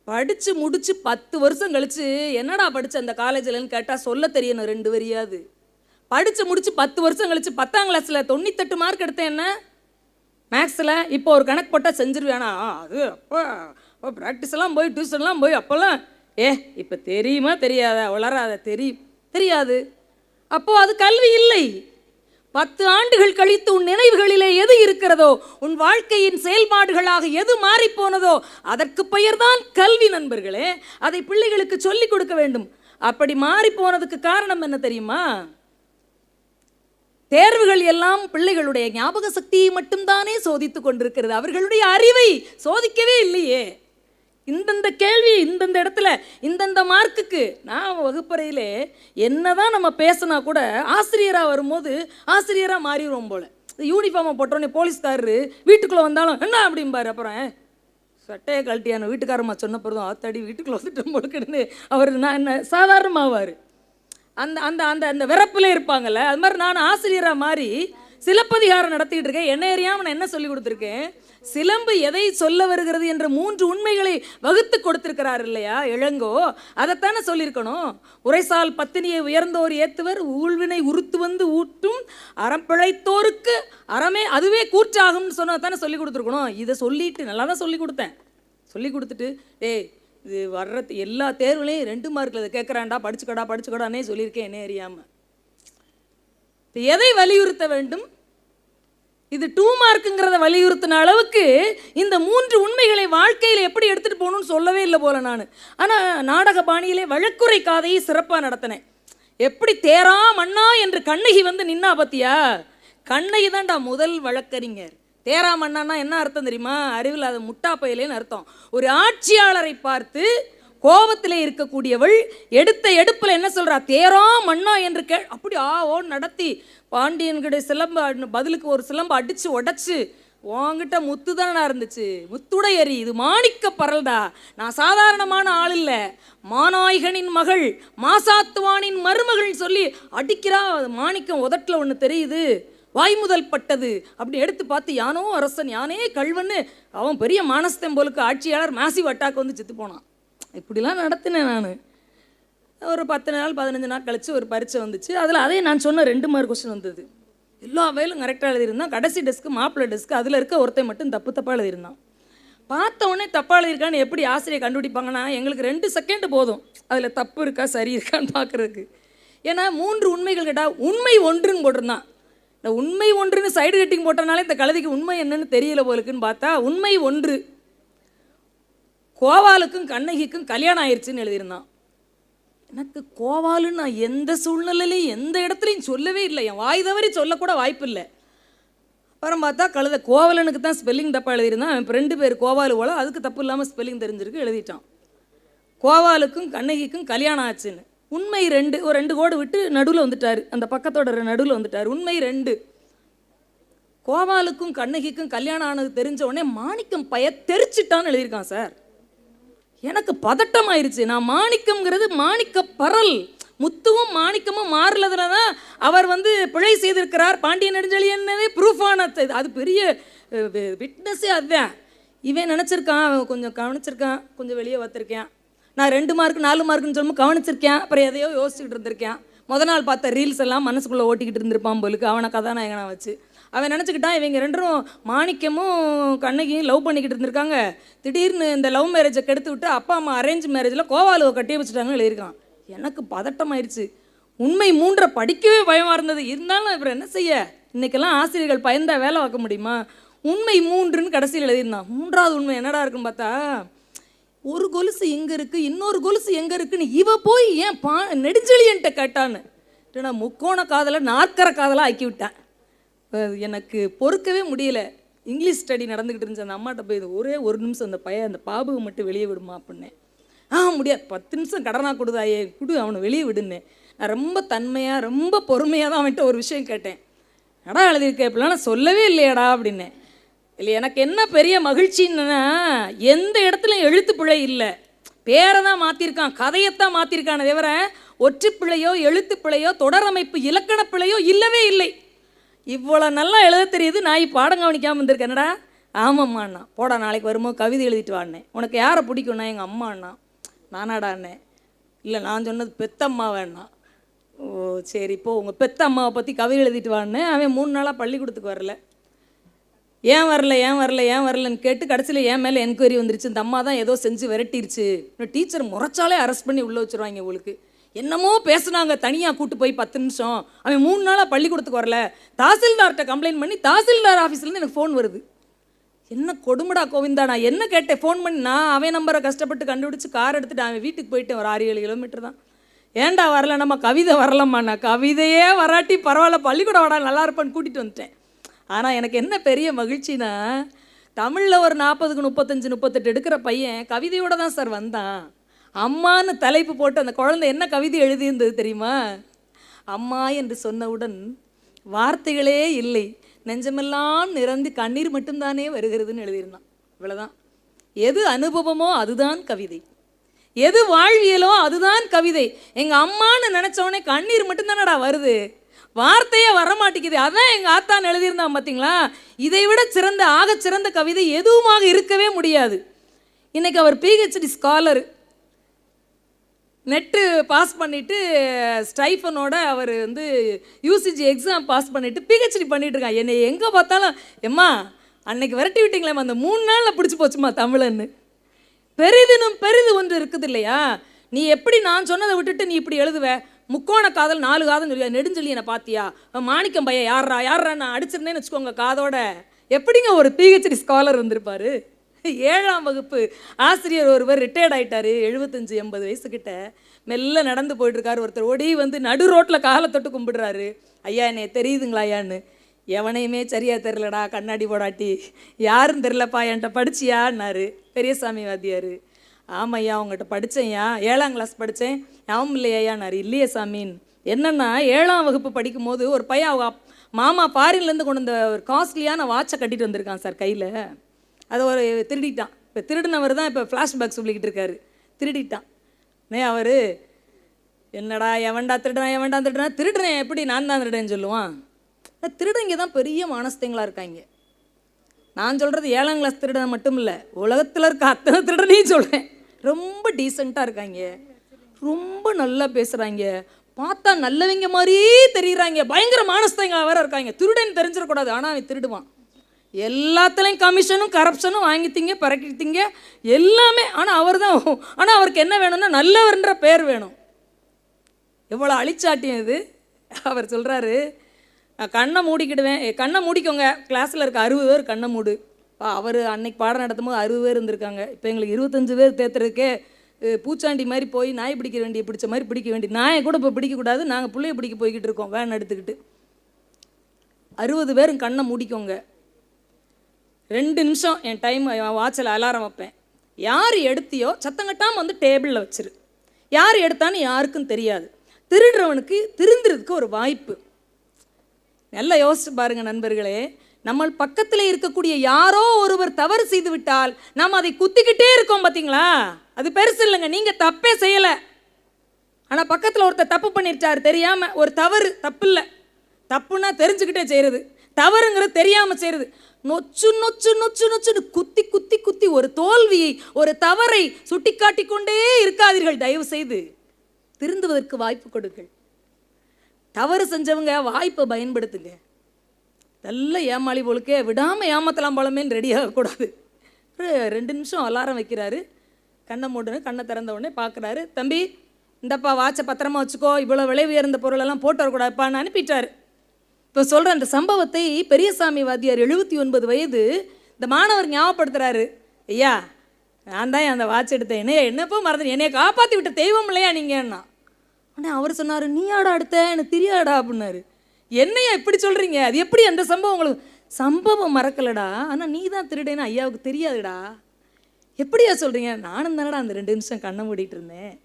படித்து முடித்து 10 வருஷம் கழித்து என்னடா படித்த அந்த காலேஜில்னு கேட்டால் சொல்ல தெரியணும் 2 வரியாது. படித்து முடித்து 10 வருஷம் கழித்து 10ஆம் கிளாஸில் 98 மார்க் எடுத்தேன். என்ன மேக்ஸில் இப்போ ஒரு கணக்கு போட்டால் செஞ்சிருவேனா? அது அப்போ ப்ராக்டிஸ்லாம் போய் டியூஷன்லாம் போய் அப்போல்லாம் இப்போ தெரியுமா தெரியாதா? வளராத தெரியாது. அப்போது அது கல்வி இல்லை. 10 ஆண்டுகள் கழித்து உன் நினைவுகளிலே எது இருக்கிறதோ, உன் வாழ்க்கையின் செயல்பாடுகளாக எது மாறிப்போனதோ அதற்கு பெயர்தான் கல்வி நண்பர்களே. அதை பிள்ளைகளுக்கு சொல்லிக் கொடுக்க வேண்டும். அப்படி மாறி போனதுக்கு காரணம் என்ன தெரியுமா? தேர்வுகள் எல்லாம் பிள்ளைகளுடைய ஞாபக சக்தியை மட்டும்தானே சோதித்து கொண்டிருக்கிறது, அவர்களுடைய அறிவை சோதிக்கவே இல்லையே. இந்தந்த கேள்வி இந்தந்த இடத்துல இந்தந்த மார்க்குக்கு. நான் வகுப்பறையிலே என்னதான் நம்ம பேசினா கூட ஆசிரியராக வரும்போது ஆசிரியராக மாறிடுவோம் போல். யூனிஃபார்மை போட்டோன்னே போலீஸ்காரரு வீட்டுக்குள்ளே வந்தாலும் என்ன அப்படிம்பார். அப்புறம் சட்டையை கழட்டியான வீட்டுக்காரம்மா சொன்ன பிறதும் ஆத்தாடி வீட்டுக்குள்ளே வந்துட்டோம் போலுக்குன்னு அவர் நான் என்ன சாதாரணமாவார். அந்த அந்த அந்த அந்த விறப்பிலே இருப்பாங்கள்ல. அது மாதிரி நான் ஆசிரியராக மாறி சிலப்பதிகாரம் நடத்திக்கிட்டு இருக்கேன். என்ன அறியாமல் நான் என்ன சொல்லி கொடுத்துருக்கேன்? சிலம்பு எதை சொல்ல வருகிறது என்ற 3 உண்மைகளை வகுத்து கொடுத்திருக்கிறார் இல்லையா இளங்கோ? அதைத்தானே சொல்லியிருக்கணும். உரைசால் பத்தினியை உயர்ந்தோர் ஏத்துவர், ஊழ்வினை உறுத்து வந்து ஊட்டும் அறப்பிழைத்தோருக்கு அறமே அதுவே கூற்றாகும்னு சொன்னதானே சொல்லி கொடுத்துருக்கணும். இதை சொல்லிட்டு நல்லா தான் சொல்லி கொடுத்தேன். சொல்லி கொடுத்துட்டு இது வர்ற எல்லா தேர்வுலையும் 2 மார்க்கில் இதை கேட்குறான்டா, படிச்சுக்கடானே சொல்லியிருக்கேன் என்ன அறியாமல். எதை வலியுறுத்த வேண்டும்? இது 2 மார்க்குங்கிறத வலியுறுத்தின அளவுக்கு இந்த 3 உண்மைகளை வாழ்க்கையில் எப்படி எடுத்துகிட்டு போகணும்னு சொல்லவே இல்லை போல நான். ஆனால் நாடக பாணியிலே வழக்குரை காதையை சிறப்பாக நடத்தினேன். எப்படி தேரா மண்ணா என்று கண்ணகி வந்து நின்னா பத்தியா? கண்ணகி தான்டா முதல் வழக்கறிஞர். தேரா மண்ணான்னா என்ன அர்த்தம் தெரியுமா? அறிவில் அது முட்டா பயலேன்னு அர்த்தம். ஒரு ஆட்சியாளரை பார்த்து கோபத்தில் இருக்கக்கூடியவள் எடுப்பில் என்ன சொல்கிறா? தேரா மண்ணா என்று அப்படி ஓன்னு நடத்தி பாண்டியன்கிட்ட சிலம்பு பதிலுக்கு ஒரு சிலம்பு அடித்து உடச்சி, உங்ககிட்ட முத்து தானே இருந்துச்சு, முத்துடையறி, இது மாணிக்க பரல்டா, நான் சாதாரணமான ஆள் இல்லை, மாநாயகனின் மகள், மாசாத்துவானின் மருமகள் சொல்லி அடிக்கிறா. மாணிக்கம் உதட்டில் ஒன்று தெரியுது, வாய்முதல் பட்டது. அப்படி எடுத்து பார்த்து யானோ அரசன் யானே கல்வன்னு அவன் பெரிய மானஸ்தம்போலுக்கு ஆட்சியாளர் மேசிவ் அட்டாக் வந்து செத்து போனான். இப்படிலாம் நடத்தினேன் நான். ஒரு 10 நாள் 15 நாள் கழித்து ஒரு பரீட்சை வந்துச்சு. அதில் அதே நான் சொன்ன 2 மார்க் கொஸ்டின் வந்தது. எல்லா வேலும் கரெக்டாக எழுதியிருந்தான். கடைசி டெஸ்க்கு மாப்பிள்ளை டெஸ்க்கு அதில் இருக்க ஒருத்தன் மட்டும் தப்பாக எழுதியிருந்தான். பார்த்த உடனே தப்பாக எழுதியிருக்கான்னு எப்படி ஆசிரியர் கண்டுபிடிப்பாங்கன்னா, எங்களுக்கு 2 செகண்ட் போதும் அதில் தப்பு இருக்கா சரி இருக்கான்னு பார்க்குறதுக்கு. ஏன்னா 3 உண்மைகள் கேட்டால் உண்மை ஒன்றுன்னு போட்டிருந்தான். இந்த உண்மை ஒன்றுன்னு சைடு கட்டிங் போட்டனாலே இந்த கழுதைக்கு உண்மை என்னன்னு தெரியல போலுக்குன்னு பார்த்தா, உண்மை 1 கோவாலுக்கும் கண்ணகிக்கும் கல்யாணம் ஆயிடுச்சுன்னு எழுதியிருந்தான். எனக்கு கோவாலுன்னு நான் எந்த சூழ்நிலையிலையும் எந்த இடத்துலையும் சொல்லவே இல்லை. என் வாய் தவறி சொல்லக்கூட வாய்ப்பு இல்லை. அப்புறம் பார்த்தா கழுத கோவலனுக்கு தான் ஸ்பெல்லிங் தப்பாக எழுதியிருந்தான். அவன் 2 பேர் கோவாலு போல, அதுக்கு தப்பு இல்லாமல் ஸ்பெல்லிங் தெரிஞ்சிருக்கு எழுதிட்டான். கோவாலுக்கும் கண்ணகிக்கும் கல்யாணம் ஆச்சுன்னு. உண்மை 2, ஒரு 2 கோடு விட்டு நடுவில் வந்துட்டார், அந்த பக்கத்தோட நடுவில் வந்துட்டார். உண்மை 2. கோவாலுக்கும் கண்ணகிக்கும் கல்யாணம் ஆனது தெரிஞ்ச உடனே மாணிக்கம் தெரிச்சிட்டான்னு எழுதியிருக்கான் சார். எனக்கு பதட்டம் ஆயிடுச்சு. நான் மாணிக்கம்ங்கிறது மாணிக்க பரல், முத்துவும் மாணிக்கமும் மாறலதுல தான் அவர் வந்து பிழை செய்திருக்கிறார். பாண்டிய நெடுஞ்செழியனே ப்ரூஃபானது, அது பெரிய விட்னஸே அதுதான். இவன் நினச்சிருக்கான், அவன் கொஞ்சம் கவனிச்சிருக்கான், கொஞ்சம் வெளியே வந்திருக்கேன். நான் 2 மார்க் 4 மார்க்குன்னு சொல்லும்போது கவனிச்சிருக்கேன். அப்புறம் எதையோ யோசிச்சுக்கிட்டு இருந்திருக்கேன். நாள் பார்த்த ரீல்ஸ் எல்லாம் மனசுக்குள்ளே ஓட்டிக்கிட்டு இருந்திருப்பான் போலுக்கு. அவனை கதாநாயகனாக வச்சு அவன் நினச்சிக்கிட்டான் இவங்க 2 மாணிக்கமும் கண்ணகியும் லவ் பண்ணிக்கிட்டு இருந்திருக்காங்க. திடீர்னு இந்த லவ் மேரேஜை கெடுத்து விட்டு அப்பா அம்மா அரேஞ்ச் மேரேஜில் கோவாலுவை கட்டி வச்சுட்டாங்கன்னு எழுதியிருக்கான். எனக்கு பதட்டம் ஆயிடுச்சு. உண்மை 3 படிக்கவே பயமாக இருந்தது. இருந்தாலும் அப்புறம் என்ன செய்ய, இன்றைக்கெல்லாம் ஆசிரியர்கள் பயந்தா வேலை பார்க்க முடியுமா? உண்மை 3ன்னு கடைசியில் எழுதியிருந்தான். 3வது உண்மை என்னடா இருக்குன்னு பார்த்தா, ஒரு கொலுசு எங்கே இருக்குது, இன்னொரு கொலுசு எங்கே இருக்குன்னு இவ போய் ஏன் நெடுஞ்செழியன்ட்ட கேட்டான்னு நான் முக்கோண காதலை நாற்கர காதலாக ஆக்கி விட்டேன். எனக்கு பொறுக்கவே முடியல. இங்கிலீஷ் ஸ்டடி நடந்துக்கிட்டு இருந்துச்சு. அந்த அம்மாட்ட போய் ஒரே 1 நிமிஷம் அந்த அந்த பாபுவை மட்டும் வெளியே விடுமா அப்படின்னேன். முடியாது, 10 நிமிஷம் கடனாக கொடுதாயே, அவனை வெளியே விடுன்னு. நான் ரொம்ப தன்மையாக ரொம்ப பொறுமையாக தான் அவன்கிட்ட ஒரு விஷயம் கேட்டேன். எடா எழுதியிருக்கேன் இப்படிலாம் நான் சொல்லவே இல்லையாடா அப்படின்னேன். இல்லை, எனக்கு என்ன பெரிய மகிழ்ச்சின்னா எந்த இடத்துலையும் எழுத்து பிழை இல்லை, பேரை தான் மாற்றிருக்கான், கதையத்தான் மாற்றிருக்கான தவிர ஒற்று பிழையோ எழுத்து பிழையோ தொடரமைப்பு இலக்கண பிழையோ இல்லவே இல்லை. இவ்வளோ நல்லா எழுத தெரியுது, நான் பாடம் கவனிக்காமல் இருந்திருக்கேனடா. ஆமாம்மாண்ணா, போடா நாளைக்கு வரும்போது கவிதை எழுதிட்டு வாண்ணே. உனக்கு யாரை பிடிக்கும்ண்ணா? எங்கள் அம்மா அண்ணா. நானாடாண்ணே? இல்லை, நான் சொன்னது பெத்தம்மா வேணா. ஓ சரி, இப்போது உங்கள் பெத்த அம்மாவை பற்றி கவிதை எழுதிட்டு வாண்ணே. அவன் 3 நாளாக பள்ளிக்கூடத்துக்கு வரல. ஏன் வரலன்னு கேட்டு கடைசியில் என் மேலே என்கொயரி வந்துருச்சு. இந்த அம்மா தான் ஏதோ செஞ்சு விரட்டிருச்சு. டீச்சர் முறைச்சாலே அரெஸ்ட் பண்ணி உள்ளே வச்சுருவாங்க. உங்களுக்கு என்னமோ பேசுனாங்க, தனியாக கூட்டு போய் 10 நிமிஷம். அவன் 3 நாளாக பள்ளிக்கூடத்துக்கு வரல. தாசில்தார்கிட்ட கம்ப்ளைண்ட் பண்ணி தாசில்தார் ஆஃபீஸ்லேருந்து எனக்கு ஃபோன் வருது. என்ன கொடுமடா கோவிந்தா, நான் என்ன கேட்டேன் ஃபோன் பண்ணி? நான் அவன் நம்பரை கஷ்டப்பட்டு கண்டுபிடிச்சி கார் எடுத்துகிட்டு அவன் வீட்டுக்கு போயிட்டேன். ஒரு 6-7 கிலோமீட்டர் தான். ஏன்டா வரல? நம்ம கவிதை வரலம்மா. நான் கவிதையே வராட்டி பரவாயில்ல, பள்ளிக்கூடம் வாடா நல்லா இருப்பான்னு கூட்டிகிட்டு வந்துட்டேன். ஆனால் எனக்கு என்ன பெரிய மகிழ்ச்சினா, தமிழில் ஒரு 40க்கு 35 38 எடுக்கிற பையன் கவிதையோடு தான் சார் வந்தான். அம்மான்னு தலைப்பு போட்டு அந்த குழந்தை என்ன கவிதை எழுதியிருந்தது தெரியுமா? அம்மா என்று சொன்னவுடன் வார்த்தைகளே இல்லை, நெஞ்சமெல்லாம் நிறந்து கண்ணீர் மட்டும்தானே வருகிறதுன்னு எழுதியிருந்தான். இவ்வளோதான். எது அனுபவமோ அதுதான் கவிதை, எது வாழ்வியலோ அதுதான் கவிதை. எங்கள் அம்மான்னு நினச்சோடனே கண்ணீர் மட்டும்தானடா வருது, வார்த்தையே வரமாட்டேங்குது. அதான் எங்கள் ஆத்தான் எழுதியிருந்தான். பார்த்தீங்களா? இதை விட சிறந்த ஆகச்சிறந்த கவிதை எதுவுமாக இருக்கவே முடியாது. இன்றைக்கி அவர் பிஹெச்டி ஸ்காலர், நெட்டு பாஸ் பண்ணிவிட்டு ஸ்டைஃபனோட அவர் வந்து யூசிஜி எக்ஸாம் பாஸ் பண்ணிவிட்டு பிஹெச்டி பண்ணிகிட்டு இருக்கான். என்னை எங்கே பார்த்தாலும் எம்மா அன்னைக்கு விரட்டி விட்டீங்களேம்மா, அந்த 3 நாளில் பிடிச்சி போச்சுமா தமிழன்னு. பெரிதினும் பெரிது ஒன்று இருக்குது இல்லையா? நீ எப்படி நான் சொன்னதை விட்டுட்டு நீ இப்படி எழுதுவ? முக்கோண காதல் 4 காதல் சொல்லியா? நெடுஞ்செல்லி என்னை பார்த்தியா? மாணிக்கம் பையன் யாரா நான் அடிச்சிருந்தேன்னு வச்சுக்கோங்க காதோட. எப்படிங்க ஒரு PhD ஸ்காலர் வந்திருப்பாரு? 7ஆம் வகுப்பு ஆசிரியர் ஒருவர் ரிட்டையர்ட் ஆகிட்டாரு, 75-80 வயசுக்கிட்ட. மெல்ல நடந்து போயிட்டுருக்காரு. ஒருத்தர் ஓடி வந்து நடு ரோட்டில் காலை தொட்டு கும்பிடுறாரு. ஐயா என்னை தெரியுதுங்களா ஐயான்னு. எவனையுமே சரியாக தெரிலடா, கண்ணாடி போடாட்டி. யாரும் தெரிலப்பா, என்கிட்ட படிச்சியான்னாரு பெரியசாமி வாத்தியார். ஆமையா உங்கள்கிட்ட படித்தேன்யா, 7ஆம் கிளாஸ் படித்தேன். ஞாபகம் இல்லையான்னாரு. இல்லையே சாமின்னு. என்னென்னா 7ஆம் வகுப்பு படிக்கும்போது ஒரு பையன் அவங்க மாமா ஃபாரின்லேருந்து கொண்டு வந்த ஒரு காஸ்ட்லியான வாட்சை கட்டிட்டு வந்திருக்கான் சார் கையில். அதை ஒரு திருடிட்டான். இப்போ திருடினவர் தான் இப்போ ஃப்ளாஷ்பேக் சொல்லிக்கிட்டு இருக்காரு. திருடிட்டான். அவர் என்னடா எவன்டா திருடுறேன் திருடுறேன் எப்படி நான் தான் திருடேன்னு சொல்லுவான். திருடங்க தான் பெரிய மானஸ்தங்களாக இருக்காங்க. நான் சொல்கிறது 7ஆம் கிளாஸ் திருடனை மட்டும் இல்லை, உலகத்தில் இருக்க அத்தனை திருடனையும் சொல்கிறேன். ரொம்ப டீசெண்டாக இருக்காங்க, ரொம்ப நல்லா பேசுகிறாங்க, பார்த்தா நல்லவங்க மாதிரியே தெரியுறாங்க, பயங்கர மானஸ்தங்க வேறு இருக்காங்க. திருடன் தெரிஞ்சிடக்கூடாது, ஆனால் அவன் திருடுவான். எல்லாத்துலேயும் கமிஷனும் கரப்ஷனும் வாங்கித்தீங்க, பறக்கிட்டீங்க எல்லாமே. ஆனால் அவர் தான், ஆனால் அவருக்கு என்ன வேணும்னா நல்லவர்ன்ற பேர் வேணும். எவ்வளோ அழிச்சாட்டியம் இது. அவர் சொல்கிறாரு, நான் கண்ணை மூடிக்கிடுவேன். கண்ணை மூடிக்கோங்க, கிளாஸில் இருக்க 60 பேர் கண்ணை மூடு. அவர் அன்னைக்கு பாடம் நடத்தும் போது 60 பேர் இருந்திருக்காங்க. இப்போ எங்களுக்கு 25 பேர் தேத்துறதுக்கே பூச்சாண்டி மாதிரி போய் நாய் பிடிச்ச மாதிரி பிடிக்க வேண்டி. நாயை கூட இப்போ பிடிக்கக்கூடாது, நாங்கள் பிள்ளைய பிடிக்க போய்கிட்டு இருக்கோம் வேன் எடுத்துக்கிட்டு. 60 பேரும் கண்ணை மூடிக்கோங்க. 2 நிமிஷம் என் டைம் வாட்சில் அலாரம் வைப்பேன். யார் எடுத்தியோ சத்தங்கட்டாமல் வந்து டேபிளில் வச்சிரு. யார் எடுத்தான்னு யாருக்கும் தெரியாது. திருடுறவனுக்கு திருந்துறதுக்கு ஒரு வாய்ப்பு. நல்லா யோசிச்சு பாருங்க நண்பர்களே. நம்ம பக்கத்தில் இருக்கக்கூடிய யாரோ ஒருவர் தவறு செய்து விட்டால் நாம் அதை குத்திக்கிட்டே இருக்கோம் பார்த்தீங்களா? அது பெருசு இல்லைங்க, நீங்கள் தப்பே செய்யலை. ஆனால் பக்கத்தில் ஒருத்தர் தப்பு பண்ணிருச்சார் தெரியாமல். ஒரு தவறு தப்பு இல்லை, தப்புன்னா தெரிஞ்சுக்கிட்டே செய்கிறது, தவறுங்கிறது தெரியாமல் செய்கிறது. நொச்சு நொச்சு நொச்சு நொச்சுன்னு குத்தி குத்தி குத்தி ஒரு தோல்வியை, ஒரு தவறை சுட்டி காட்டிக்கொண்டே இருக்காதீர்கள். தயவு செய்து திருந்துவதற்கு வாய்ப்பு கொடுங்கள். தவறு செஞ்சவங்க வாய்ப்பை பயன்படுத்துங்க. நல்ல ஏமாளி போலுக்கே விடாமல் ஏமாத்தலாம் போலமேன்னு ரெடியாகக்கூடாது. ஒரு 2 நிமிஷம் அலாரம் வைக்கிறாரு. கண்ணை மூடுன்னு கண்ணை திறந்த உடனே பார்க்குறாரு. தம்பி இந்தப்பா வாட்சை பத்திரமா வச்சுக்கோ, இவ்வளோ விலை உயர்ந்த பொருளெல்லாம் போட்டு வரக்கூடாதுப்பான்னு அனுப்பிட்டார். இப்போ சொல்கிற அந்த சம்பவத்தை பெரியசாமி வாத்தியார் 79 வயது இந்த மாணவர் ஞாபகப்படுத்துகிறாரு. ஐயா நான் தான் அந்த வாட்ச் எடுத்தேன், என்னப்போ மறந்து என்னையை காப்பாற்றி விட்ட தெய்வம் இல்லையா நீங்கன்னா. ஆனால் அவர் சொன்னார், நீ ஆடா எடுத்த எனக்கு தெரியாடா அப்படின்னாரு. என்னையா இப்படி சொல்கிறீங்க? அது எப்படி அந்த சம்பவம் உங்களுக்கு? சம்பவம் மறக்கலடா, ஆனால் நீ தான் திருடேன்னு ஐயாவுக்கு தெரியாதுடா. எப்படியா சொல்கிறீங்க? நானும் தானடா அந்த 2 நிமிஷம் கண்ணை மூடிட்டு இருந்தேன்,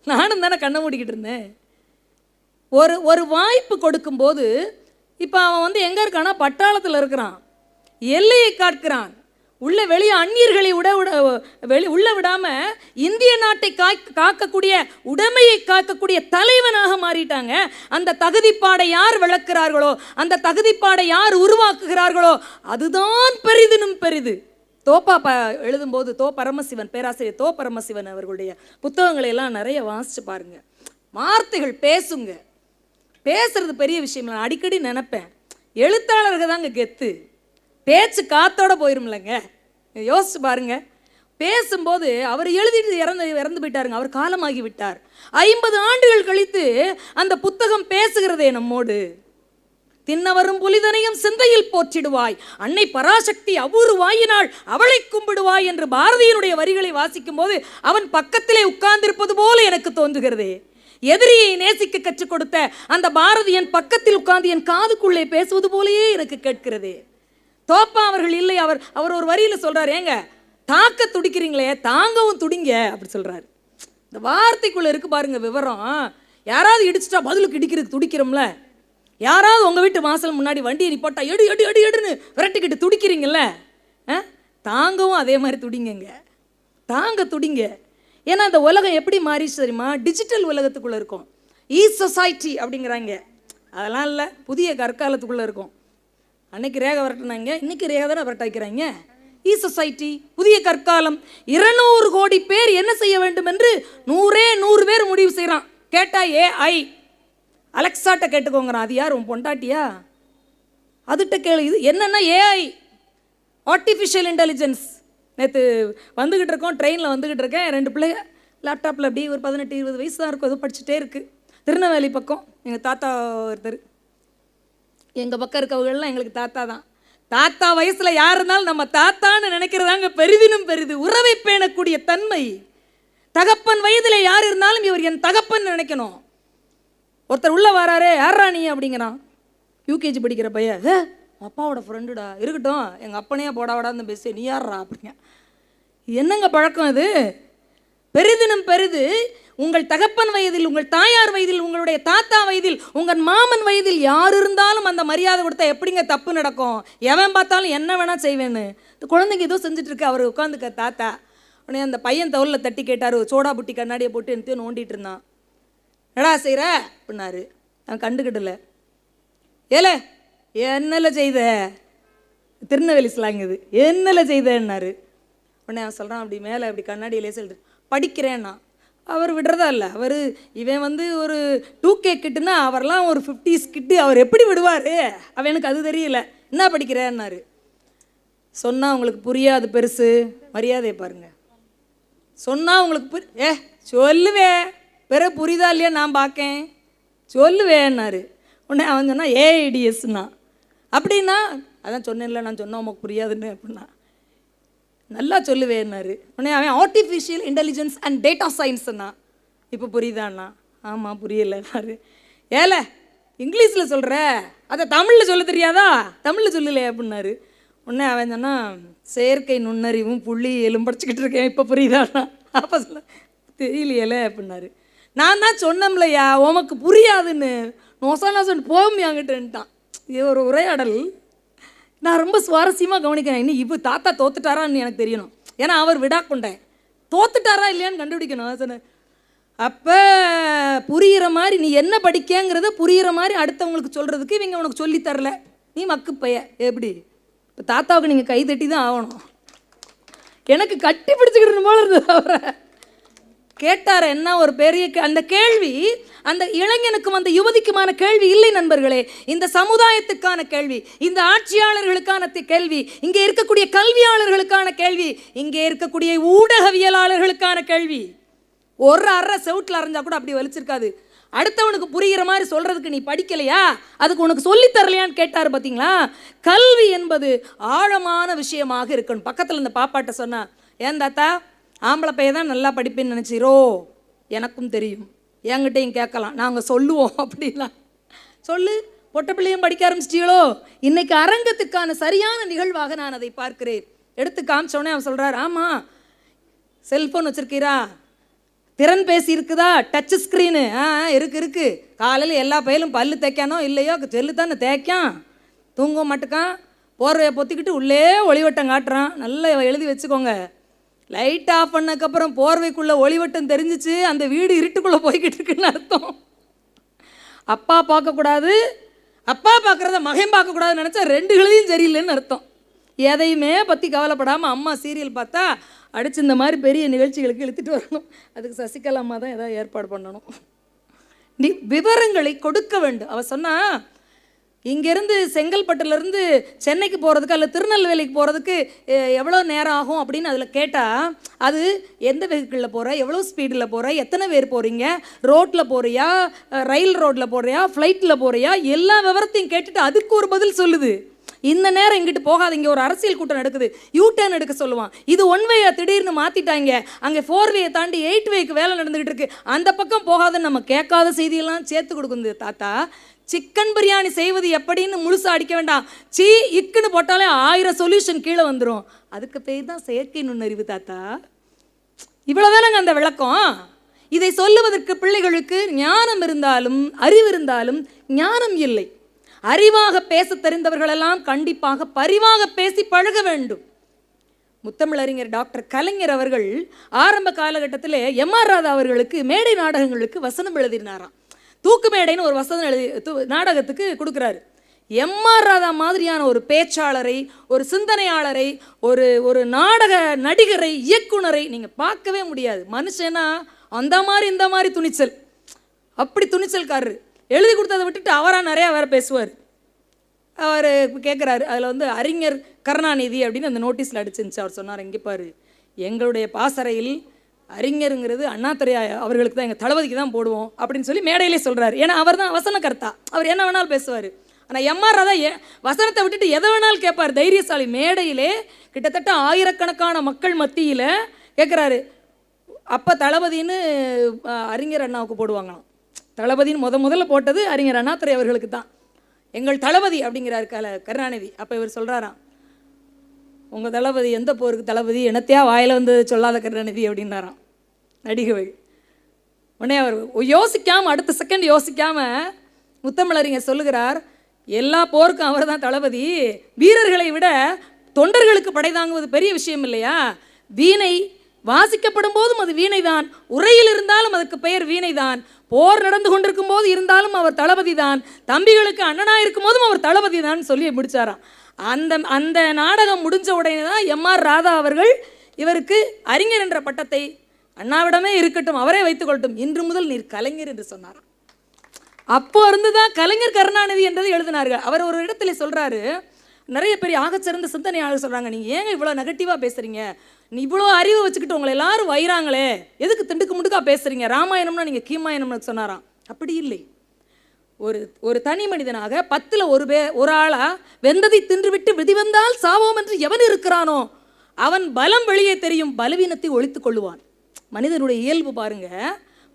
நானும் தானே கண்ணை மூடிக்கிட்டு இருந்தேன். ஒரு வாய்ப்பு கொடுக்கும்போது, இப்போ அவன் வந்து எங்கே இருக்கானா, பட்டாளத்தில் இருக்கிறான், எல்லையை காக்கிறான். வெளியே அந்நியர்களை உள்ள விடாமல் இந்திய நாட்டை காக்கக்கூடிய, உடைமையை காக்கக்கூடிய தலைவனாக மாறிட்டாங்க. அந்த தகுதிப்பாடை யார் விளக்குறார்களோ, அந்த தகுதிப்பாடை யார் உருவாக்குகிறார்களோ அதுதான் பெரிதினும் பெரிது. தோப்பா எழுதும்போது பரமசிவன், பேராசிரியர் பரமசிவன் அவர்களுடைய புத்தகங்களை எல்லாம் நிறைய வாசிச்சு பாருங்க. வார்த்தைகள் பேசுங்க. பேசுறது பெரிய விஷயம். நான் அடிக்கடி நினைப்பேன், எழுத்தாளர்கள் தாங்க கெத்து, பேச்சு காத்தோட போயிரும்லங்க. யோசிச்சு பாருங்க. பேசும்போது அவர் எழுதிட்டு இறந்து போயிட்டாருங்க, அவர் காலமாகி விட்டார். 50 ஆண்டுகள் கழித்து அந்த புத்தகம் பேசுகிறதே நம்மோடு. தின்னவரும் புலிதனையும் சிந்தையில் போற்றிடுவாய், அன்னை பராசக்தி அவ்வொரு வாயினாள் அவளை கும்பிடுவாய் என்று பாரதியினுடைய வரிகளை வாசிக்கும் போது அவன் பக்கத்திலே உட்கார்ந்திருப்பது போல எனக்கு தோன்றுகிறதே. எதிரியை நேசிக்க கற்றுக் கொடுத்த அந்த பாரதியன் பக்கத்தில் உட்கார்ந்து என் காதுக்குள்ளே பேசுவது போலயே எனக்கு கேட்கிறதே. தோப்பா அவர்கள் இல்லை, அவர் ஒரு வரியில் சொல்றாரு, ஏங்க தாக்க துடிக்கிறீங்களே தாங்கவும் துடிங்க அப்படி சொல்றாரு. இந்த வார்த்தைக்குள்ள இருக்கு பாருங்க விவரம். யாராவது இடிச்சிட்டா பதிலுக்கு இடிக்கிறதுக்கு துடிக்கிறோம்ல, யாராவது உங்கள் வீட்டு வாசல் முன்னாடி வண்டியை நிப்பாட்டா எடு எடு எடு எடுன்னு விரட்டிக்கிட்டு துடிக்கிறீங்கல்ல, தாங்கவும் அதே மாதிரி துடிங்கங்க, தாங்க துடிங்க. ஏன்னா இந்த உலகம் எப்படி மாறிச்சு தெரியுமா? டிஜிட்டல் உலகத்துக்குள்ளே இருக்கும். சொசைட்டி அப்படிங்கிறாங்க, அதெல்லாம் இல்லை, புதிய கற்காலத்துக்குள்ளே இருக்கும். அன்னைக்கு ரேகை விரட்டினாங்க, இன்னைக்கு ரேகை தானே விரட்ட வைக்கிறாங்க. சொசைட்டி, புதிய கற்காலம். 200 கோடி பேர் என்ன செய்ய வேண்டும் என்று 100 பேர் முடிவு செய்கிறான். கேட்டா AI அலெக்சாட்ட கேட்டுக்கோங்கிறான். அது யார், உன் பொண்டாட்டியா? அதுகிட்ட கேளு. இது என்னன்னா AI, ஆர்டிஃபிஷியல் இன்டெலிஜென்ஸ். நேற்று வந்துக்கிட்டு இருக்கோம், ட்ரெயினில் வந்துக்கிட்டு இருக்கேன், 2 பிள்ளைங்க லேப்டாப்பில் அப்படி ஒரு 18-20 வயசு தான் இருக்கும், எதுவும் படிச்சுட்டே இருக்குது. திருநெல்வேலி பக்கம் எங்கள் தாத்தா ஒருத்தர். எங்கள் பக்கம் இருக்கவங்களாம் எங்களுக்கு தாத்தா தான். தாத்தா வயசில் யார் இருந்தாலும் நம்ம தாத்தான்னு நினைக்கிறதாங்க பெரிதினும் பெரிது. உறவை பேணக்கூடிய தன்மை. தகப்பன் வயதில் யார் இருந்தாலும் இவர் என் தகப்பன் நினைக்கணும். ஒருத்தர் உள்ளே வராரு, யாரா நீ அப்படிங்கிறான். யூகேஜி படிக்கிற பையன், அப்பாவோட ஃப்ரெண்டுடா, இருக்கட்டும் எங்கள் அப்பனையே போடாவடான்னு பேசு, நீ யாரா அப்படிங்க. என்னங்க பழக்கம் இது? பெரிதினும் பெரிது உங்கள் தகப்பன் வயதில், உங்கள் தாயார் வயதில், உங்களுடைய தாத்தா வயதில், உங்கள் மாமன் வயதில் யார் இருந்தாலும் அந்த மரியாதை கொடுத்தா எப்படிங்க தப்பு நடக்கும்? எவன் பார்த்தாலும் என்ன வேணால் செய்வேன்னு. இந்த குழந்தைங்க ஏதோ செஞ்சுட்ருக்கு, அவர் உட்காந்துக்க தாத்தா. உடனே அந்த பையன் தோளில் தட்டி கேட்டார், சோடா புட்டி கண்ணாடியை போட்டு எனக்கு நோண்டிட்டு இருந்தான். என்னடா செய்கிற அப்படின்னாரு. அவன் கண்டுக்கிடல. ஏல என்னல செய்த, திருநெல்வேலி ஸ்லாங்குது, என்னல செய்தேன்னாரு. உடனே அவன் சொல்கிறான், அப்படி மேலே அப்படி கண்ணாடியிலே சொல்லிட்டு படிக்கிறேன்னா. அவர் விடுறதா இல்லை. அவர் இவன் ஒரு 2K கிட்டுன்னா அவர்லாம் ஒரு 50s கிட்டு, அவர் எப்படி விடுவார்? அவனுக்கு அது தெரியல. என்ன படிக்கிறேன்னாரு. சொன்னால் உங்களுக்கு புரியாது பெருசு, மரியாதையை பாருங்க. சொன்னால் உங்களுக்கு சொல்லுவேன், பிற புரியுதா இல்லையா நான் பார்க்கேன், சொல்லுவேன்னாரு. உடனே அவன் சொன்னால் ஏஐடிஎஸ்னா. அப்படின்னா அதான் சொன்னேன்ல, நான் சொன்னால் உமக்கு புரியாதுன்னு அப்படின்னா. நல்லா சொல்லுவேன்னாரு. உடனே அவன் ஆர்டிஃபிஷியல் இன்டெலிஜென்ஸ் அண்ட் டேட்டா சயின்ஸ்னா. இப்போ புரியுதாண்ணா? ஆமாம் புரியலைன்னாரு. ஏல இங்கிலீஷில் சொல்கிற, அதை தமிழில் சொல்ல தெரியாதா? தமிழில் சொல்லலை அப்படின்னாரு. உடனே அவன் சொன்னால் செயற்கை நுண்ணறிவும் புள்ளியியலும் படிச்சுக்கிட்டு இருக்கேன், இப்போ புரியுதாண்ணா? அப்போ சொல்ல தெரியலையல அப்படின்னாரு. நான் தான் சொன்னோம்லையா உமக்கு புரியாதுன்னு. நோசன் போமியாங்கிட்டுன்ட்டான். இது ஒரு உரையாடல் நான் ரொம்ப சுவாரஸ்யமாக கவனிக்கிறேன். இன்னும் இப்போ தாத்தா தோத்துட்டாரான்னு எனக்கு தெரியணும். ஏன்னா அவர் விடா கொண்டேன், தோத்துட்டாரா இல்லையான்னு கண்டுபிடிக்கணும். சொன்னேன் அப்போ புரிகிற மாதிரி நீ என்ன படிக்கங்கிறத புரிகிற மாதிரி அடுத்தவங்களுக்கு சொல்கிறதுக்கு இவங்க உனக்கு சொல்லித்தரல, நீ மக்கு பைய. எப்படி இப்போ தாத்தாவுக்கு நீங்கள் கை தட்டி தான் ஆகணும். எனக்கு கட்டி பிடிச்சிக்கிட்டு போல இருந்தது. அவரை கேட்டார் என்ன ஒரு பெரிய அந்த கேள்வி அந்த இளைஞனுக்கும் அந்த யுவதிக்குமான கேள்வி இல்லை நண்பர்களே. இந்த சமுதாயத்துக்கான கேள்வி, இந்த ஆட்சியாளர்களுக்கான கேள்வி, இங்கே இருக்கக்கூடிய கல்வியாளர்களுக்கான கேள்வி, இங்கே இருக்கக்கூடிய ஊடகவியலாளர்களுக்கான கேள்வி. ஒரு அரை செவுட்டில் அரைஞ்சா கூட அப்படி வலிச்சிருக்காது. அடுத்தவனுக்கு புரிகிற மாதிரி சொல்கிறதுக்கு நீ படிக்கலையா, அதுக்கு உனக்கு சொல்லித்தரலையான்னு கேட்டார். பார்த்தீங்களா? கல்வி என்பது ஆழமான விஷயமாக இருக்கணும். பக்கத்தில் இந்த பாப்பாட்ட சொன்னா, ஏன் தாத்தா ஆம்பளை பையன் தான் நல்லா படிப்பேன்னு நினச்சிரோ? எனக்கும் தெரியும், என்கிட்டையும் கேட்கலாம், நாங்கள் சொல்லுவோம் அப்படிலாம். சொல்லு, பொட்ட பிள்ளையும் படிக்க ஆரம்பிச்சிட்டீங்களோ? இன்னைக்கு அரங்கத்துக்கான சரியான நிகழ்வாக நான் அதை பார்க்கிறேன். எடுத்து காமிச்சோடனே அவன் சொல்கிறார், ஆமாம் செல்ஃபோன் வச்சுருக்கீரா, திறன் பேசி இருக்குதா, டச் ஸ்க்ரீனு இருக்கு. காலையில் எல்லா பையலும் பல்லு தேய்க்கானோ இல்லையோ செல்லு தானே தேய்க்கான், தூங்க மாட்டுக்கான், போர்வையை பொத்திக்கிட்டு உள்ளே ஒளிவட்டம் காட்டுறான். நல்லா எழுதி வச்சுக்கோங்க, லைட் ஆஃப் பண்ணக்கப்புறம் போர்வைக்குள்ளே ஒளிவட்டம் தெரிஞ்சிச்சு, அந்த வீடு இருட்டுக்குள்ளே போய்கிட்டு இருக்குன்னு அர்த்தம். அப்பா பார்க்கக்கூடாது, அப்பா பார்க்குறத மகன் பார்க்கக்கூடாதுன்னு நினச்சா 2 கழுதையும் சரியில்லைன்னு அர்த்தம். எதையுமே பற்றி கவலைப்படாமல் அம்மா சீரியல் பார்த்தா அடிச்சு இந்த மாதிரி பெரிய நிகழ்ச்சிகளுக்கு இழுத்துட்டு வரணும். அதுக்கு சசிகலா அம்மா தான் ஏதாவது ஏற்பாடு பண்ணணும். நீ விவரங்களை கொடுக்க வேண்டும். அவள் சொன்னா, இங்கேருந்து செங்கல்பட்டுலேருந்து சென்னைக்கு போகிறதுக்கு அல்ல திருநெல்வேலிக்கு போகிறதுக்கு எவ்வளோ நேரம் ஆகும் அப்படின்னு அதில் கேட்டால், அது எந்த வெஹிக்கிளில் போகிற, எவ்வளோ ஸ்பீடில் போகிற, எத்தனை பேர் போகிறீங்க, ரோட்டில் போகிறியா, ரயில் ரோட்டில் போகிறியா, ஃப்ளைட்டில் போகிறியா, எல்லா விவரத்தையும் கேட்டுட்டு அதுக்கு ஒரு பதில் சொல்லுது. இந்த நேரம் இங்கிட்டு போகாது, இங்கே ஒரு அரசியல் கூட்டம் நடக்குது, யூ-டர்ன் எடுக்க சொல்லுவான். இது 1 வேயை திடீர்னு மாற்றிட்டாங்க, அங்கே 4 வேயை தாண்டி 8 வேக்கு வேலை நடந்துக்கிட்டு இருக்கு, அந்த பக்கம் போகாதுன்னு நம்ம கேட்காத செய்தியெல்லாம் சேர்த்து கொடுக்குது. தாத்தா சிக்கன் பிரியாணி செய்வது எப்படின்னு முழுசாக அடிக்க வேண்டாம், சீ இக்குன்னு போட்டாலே 1000 சொல்யூஷன் கீழே வந்துடும். அதுக்கு பேர் தான் செயற்கை நுண்ணறிவு தாத்தா. இவ்வளோதானங்க அந்த விளக்கம். இதை சொல்லுவதற்கு பிள்ளைகளுக்கு ஞானம் இருந்தாலும் அறிவு இருந்தாலும் ஞானம் இல்லை. அறிவாக பேச தெரிந்தவர்களெல்லாம் கண்டிப்பாக பரிவாக பேசி பழக வேண்டும். முத்தமிழறிஞர் டாக்டர் கலைஞர் அவர்கள் ஆரம்ப காலகட்டத்தில் எம்.ஆர். ராதா அவர்களுக்கு மேடை நாடகங்களுக்கு வசனம் எழுதினாராம். தூக்கு மேடைன்னு ஒரு வசனம் எழுதி நாடகத்துக்கு கொடுக்குறாரு. எம்.ஆர். ராதா மாதிரியான ஒரு பேச்சாளரை, ஒரு சிந்தனையாளரை, ஒரு நாடக நடிகரை, இயக்குனரை நீங்கள் பார்க்கவே முடியாது. மனுஷனா அந்த மாதிரி இந்த மாதிரி துணிச்சல், அப்படி துணிச்சல்காரரு. எழுதி கொடுத்ததை விட்டுட்டு அவராக நிறையா வேறு பேசுவார். அவர் கேட்குறாரு. அதில் வந்து அறிஞர் கருணாநிதி அப்படின்னு அந்த நோட்டீஸில் அடிச்சிருந்துச்சு. அவர் சொன்னார், இங்கே பாரு, எங்களுடைய பாசறையில் அறிஞருங்கிறது அண்ணாதுரை அவர்களுக்கு தான், எங்கள் தளபதிக்கு தான் போடுவோம் அப்படின்னு சொல்லி மேடையிலே சொல்கிறார். ஏன்னா அவர் தான் வசனகர்த்தா, அவர் என்ன வேணாலும் பேசுவார். ஆனால் எம்ஆர் ராதா வசனத்தை விட்டுட்டு எதை வேணாலும் கேட்பார், தைரியசாலி. மேடையிலே கிட்டத்தட்ட ஆயிரக்கணக்கான மக்கள் மத்தியில் கேட்குறாரு. அப்போ தளபதின்னு அறிஞர் அண்ணாவுக்கு போடுவாங்களாம். தளபதின்னு முதல்ல போட்டது அறிஞர் அண்ணாதுரை அவர்களுக்கு தான். எங்கள் தளபதி அப்படிங்கிறார் கருணாநிதி. அப்போ இவர் சொல்கிறாராம், உங்கள் தளபதி எந்த போருக்கு தளபதி, என்னத்தையா வாயில் வந்து சொல்லாத கருணாநிதி அப்படின்னாராம் நடிகை. உடனே அவர் யோசிக்காமல், அடுத்த செகண்ட் யோசிக்காமல் முத்தமிழறிஞர் சொல்லுகிறார், எல்லா போருக்கும் அவர் தான் தளபதி. வீரர்களை விட தொண்டர்களுக்கு படை தாங்குவது பெரிய விஷயம் இல்லையா? வீணை வாசிக்கப்படும் போதும் அது வீணை தான், உரையில் இருந்தாலும் அதற்கு பெயர் வீணை தான், போர் நடந்து கொண்டிருக்கும் போது இருந்தாலும் அவர் தளபதி தான், தம்பிகளுக்கு அண்ணனாக இருக்கும் போதும் அவர் தளபதி தான் சொல்லி முடிச்சாராம். அந்த நாடகம் முடிஞ்ச உடனே தான் எம்ஆர் ராதா அவர்கள் இவருக்கு அறிஞர் என்ற பட்டத்தை அண்ணாவிடமே இருக்கட்டும், அவரே வைத்துக்கொள்ளட்டும், இன்று முதல் நீர் கலைஞர் என்று சொன்னாராம். அப்போ இருந்து தான் கலைஞர் கருணாநிதி என்றதை எழுதினார்கள். அவர் ஒரு இடத்துல சொல்கிறாரு, நிறைய பெரிய ஆகச்சிறந்த சிந்தனையாளர் சொல்கிறாங்க, நீங்கள் ஏங்க இவ்வளோ நெகட்டிவாக பேசுகிறீங்க, நீ இவ்வளோ அறிவை வச்சுக்கிட்டு உங்களை எல்லாரும் வைறாங்களே, எதுக்கு திண்டுக்கு முண்டுக்காக பேசுகிறீங்க, ராமாயணம்னா நீங்கள் கீமாயணம்னு சொன்னாராம். அப்படி இல்லை. ஒரு தனி மனிதனாக 10ல் ஒரு ஆளா வெந்ததை தின்றுவிட்டு விதி வந்தால் சாவோம் என்று எவன் இருக்கிறானோ அவன் பலம் வெளியே தெரியும், பலவீனத்தை ஒழித்துக் கொள்ளுவான். மனிதனுடைய இயல்பு பாருங்க,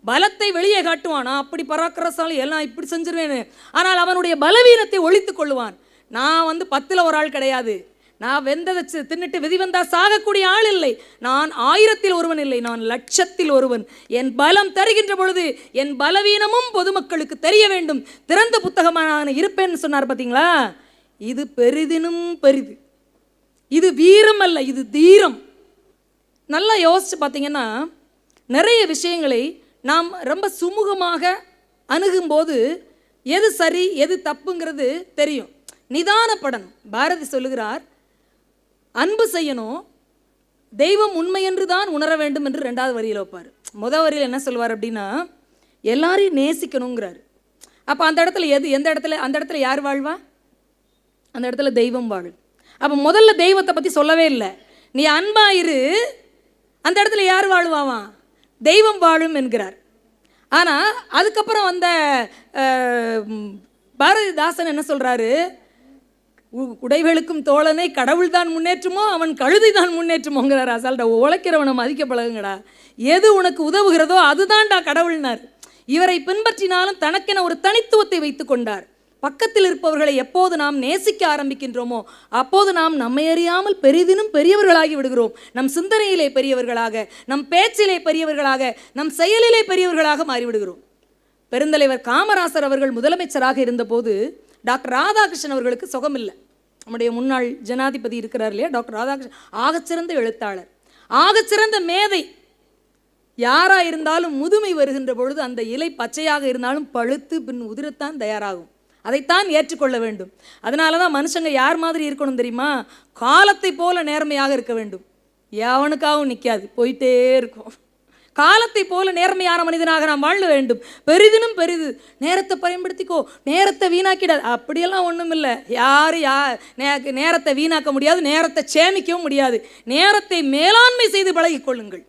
பலத்தை வெளியே காட்டுவான், நான் அப்படி பராக்கிரசாலி எல்லாம் இப்படி செஞ்சிருவேன்னு. ஆனால் அவனுடைய பலவீனத்தை ஒழித்துக் கொள்ளுவான். நான் வந்து 10ல் ஒரு ஆள் கிடையாது, நான் வெந்ததை தின்னுட்டு விதி வந்தா சாகக்கூடிய ஆள் இல்லை, நான் 1000ல் ஒருவன் இல்லை, நான் 1,00,000ல் ஒருவன். என் பலம் தருகின்ற பொழுது என் பலவீனமும் பொதுமக்களுக்கு தெரிய வேண்டும், திறந்த புத்தகமாக நான் இருப்பேன்னு சொன்னார். பார்த்தீங்களா? இது பெரிதினும் பெரிது, இது வீரம் அல்ல, இது தீரம். நல்லா யோசிச்சு பார்த்தீங்கன்னா நிறைய விஷயங்களை நாம் ரொம்ப சுமூகமாக அணுகும்போது எது சரி எது தப்புங்கிறது தெரியும். நிதானப்படணும். பாரதி சொல்லுகிறார், அன்பு செய்யணும், தெய்வம் உண்மை என்று தான் உணர வேண்டும் என்று 2வது வரியில் வைப்பார். முதல் வரியில் என்ன சொல்வார் அப்படின்னா, எல்லாரையும் நேசிக்கணுங்கிறார். அப்போ அந்த இடத்துல அந்த இடத்துல யார் வாழ்வா? அந்த இடத்துல தெய்வம் வாழும். அப்போ முதல்ல தெய்வத்தை பற்றி சொல்லவே இல்லை, நீ அன்பாயிரு, அந்த இடத்துல யார் வாழ்வாவா? தெய்வம் வாழும் என்கிறார். ஆனால் அதுக்கப்புறம் வந்த பாரதிதாசன் என்ன சொல்கிறாரு, உடைவெளுக்கும் தோழனை கடவுள் தான் முன்னேற்றுமோ அவன் கழுதை தான் முன்னேற்றுமோங்கிறார். அசால்டா உழைக்கிறவனை மதிக்க பழகுங்கடா, எது உனக்கு உதவுகிறதோ அதுதான்டா கடவுள்னார். இவரை பின்பற்றினாலும் தனக்கென ஒரு தனித்துவத்தை வைத்து கொண்டார். பக்கத்தில் இருப்பவர்களை எப்போது நாம் நேசிக்க ஆரம்பிக்கின்றோமோ அப்போது நாம் நம்மை அறியாமல் பெரிதினும் பெரியவர்களாகி விடுகிறோம். நம் சிந்தனையிலே பெரியவர்களாக, நம் பேச்சிலே பெரியவர்களாக, நம் செயலிலே பெரியவர்களாக மாறிவிடுகிறோம். பெருந்தலைவர் காமராசர் அவர்கள் முதலமைச்சராக இருந்தபோது டாக்டர் ராதாகிருஷ்ணன் அவர்களுக்கு சுகமில்லை. நம்முடைய முன்னாள் ஜனாதிபதி இருக்கிறார் இல்லையா, டாக்டர் ராதாகிருஷ்ணன் ஆகச்சிறந்த எழுத்தாளர், ஆகச்சிறந்த மேதை. யாராக இருந்தாலும் முதுமை வருகின்ற பொழுது அந்த இலை பச்சையாக இருந்தாலும் பழுத்து பின் உதிரத்தான் தயாராகும், அதைத்தான் ஏற்றுக்கொள்ள வேண்டும். அதனால தான் மனுஷங்க யார் மாதிரி இருக்கணும் தெரியுமா? காலத்தை போல நேர்மையாக இருக்க வேண்டும். எவனுக்காகவும் நிற்காது, போயிட்டே இருக்கும். காலத்தை போல நேர்மையான மனிதனாக நாம் வாழ வேண்டும். பெரிதினும் பெரிது, நேரத்தை பயன்படுத்திக்கோ, நேரத்தை வீணாக்கிடாது, அப்படியெல்லாம் ஒன்றும் இல்லை. நேரத்தை வீணாக்க முடியாது, நேரத்தை சேமிக்கவும் முடியாது. நேரத்தை மேலாண்மை செய்து பழகிக் கொள்ளுங்கள்.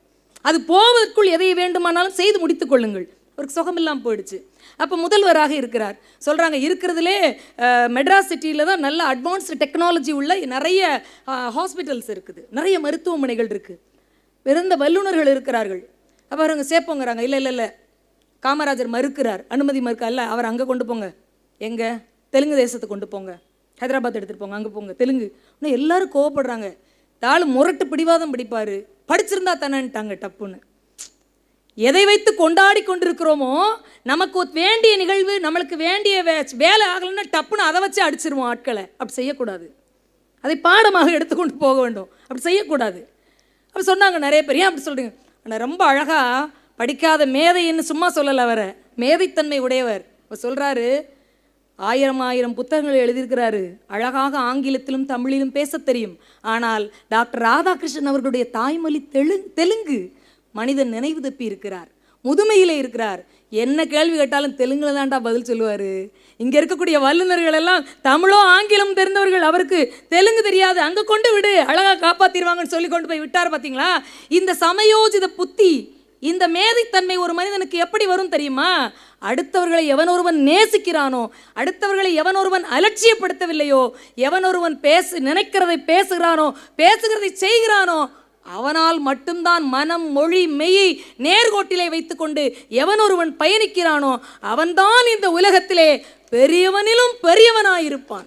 அது போவதற்குள் எதை வேண்டுமானாலும் செய்து முடித்துக் கொள்ளுங்கள். அவருக்கு சுகமில்லாமல் போயிடுச்சு. அப்போ முதல்வராக இருக்கிறார். சொல்கிறாங்க, இருக்கிறதுலே மெட்ராஸ் சிட்டியில் தான் நல்ல அட்வான்ஸ்டு டெக்னாலஜி உள்ள நிறைய ஹாஸ்பிட்டல்ஸ் இருக்குது, நிறைய மருத்துவமனைகள் இருக்குது, பிறந்த வல்லுநர்கள் இருக்கிறார்கள். அப்போ அவங்க சேர்ப்போங்கிறாங்க. இல்லை காமராஜர் மறுக்கிறார், அனுமதி மறுக்க அல்ல, அவர் அங்கே கொண்டு போங்க, எங்கே தெலுங்கு தேசத்தை கொண்டு போங்க, ஹைதராபாத் எடுத்துகிட்டு போங்க, அங்கே போங்க தெலுங்கு. இன்னும் எல்லோரும் கோவப்படுறாங்க. தாள் முரட்டு பிடிவாதம் பிடிப்பார், படிச்சிருந்தா தானேன்ட்டாங்க டப்புன்னு. எதை வைத்து கொண்டாடி கொண்டிருக்கிறோமோ, நமக்கு வேண்டிய நிகழ்வு, நம்மளுக்கு வேண்டிய வேலை ஆகலைன்னா டப்புன்னு அதை வச்சு அடிச்சிருவோம் ஆட்களை. அப்படி செய்யக்கூடாது, அதை பாடமாக எடுத்துக்கொண்டு போக வேண்டும், அப்படி செய்யக்கூடாது. அப்படி சொன்னாங்க நிறைய பேர். ஏன் அப்படி சொல்கிறீங்க? ஆனால் ரொம்ப அழகாக படிக்காத மேதைன்னு சும்மா சொல்லலை, அவரை மேதைத்தன்மை உடையவர். அவர் சொல்கிறாரு, 1000 புத்தகங்கள் எழுதியிருக்கிறாரு, அழகாக ஆங்கிலத்திலும் தமிழிலும் பேச தெரியும். ஆனால் டாக்டர் ராதாகிருஷ்ணன் அவர்களுடைய தாய்மொழி தெலுங்கு. மனிதன் நினைவு தப்பி இருக்கிறார். முதுமையிலே இருக்கிறார். என்ன கேள்வி கேட்டாலும் தெலுங்குல தான்டா பதில் சொல்லுவார். இங்கே இருக்கக்கூடிய வல்லுநர்கள் எல்லாம் தமிழோ ஆங்கிலம் தெரிந்தவர்கள், அவருக்கு தெலுங்கு தெரியாது, அங்கே கொண்டு விடு அழகாக காப்பாற்றிடுவாங்கன்னு சொல்லி கொண்டு போய் விட்டார். பார்த்தீங்களா? இந்த சமயோஜித புத்தி, இந்த மேதைத்தன்மை ஒரு மனிதனுக்கு எப்படி வரும் தெரியுமா? அடுத்தவர்களை எவன் ஒருவன் நேசிக்கிறானோ, அடுத்தவர்களை எவன் ஒருவன் அலட்சியப்படுத்தவில்லையோ, எவன் ஒருவன் நினைக்கிறதை பேசுகிறானோ, பேசுகிறதை செய்கிறானோ, அவனால் மட்டும்தான் மனம், மொழி, மெய்யை நேர்கோட்டிலே வைத்துக்கொண்டு எவன் ஒருவன் பயணிக்கிறானோ அவன்தான் இந்த உலகத்திலே பெரியவனிலும் பெரியவனாயிருப்பான்.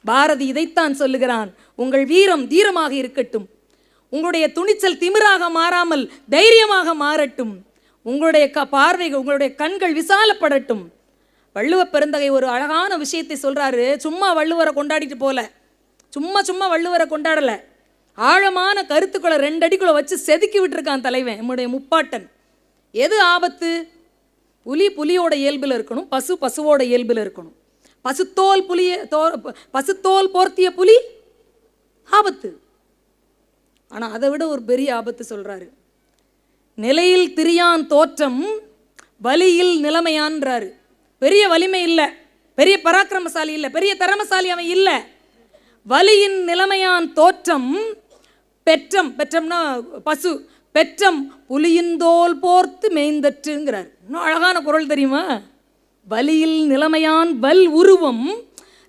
பாரதி இதைத்தான் சொல்லுகிறான். உங்கள் வீரம் தீரமாக இருக்கட்டும், உங்களுடைய துணிச்சல் திமிராக மாறாமல் தைரியமாக மாறட்டும், உங்களுடைய பார்வைகள், உங்களுடைய கண்கள் விசாலப்படட்டும். வள்ளுவ பெருந்தகை ஒரு அழகான விஷயத்தை சொல்றாரு. சும்மா வள்ளுவரை கொண்டாடிட்டு போல, சும்மா வள்ளுவரை கொண்டாடலை, ஆழமான கருத்துக்களை 2 அடிக்குள்ள வச்சு செதுக்கி விட்டுருக்கான் தலைவன், நம்முடைய முப்பாட்டன். எது ஆபத்து? புலியோட இயல்பில் இருக்கணும், பசுவோட இயல்பில் இருக்கணும். பசுத்தோல் போர்த்திய புலி ஆபத்து. ஆனால் அதை விட ஒரு பெரிய ஆபத்து சொல்றாரு. நிலையில் திரியான் தோற்றம், வலியில் நிலைமையான்றாரு. பெரிய வலிமை இல்லை, பெரிய பராக்கிரமசாலி இல்லை, பெரிய திறமசாலி அவன் இல்லை. வலியின் நிலைமையான் தோற்றம், பெற்றம்னா பசு, பெற்றம் புலியின்தோல் போர்த்து மேய்ந்தற்றுங்கிறார். இன்னும் அழகான குரல் தெரியுமா? வலியில் நிலைமையான் வல் உருவம்.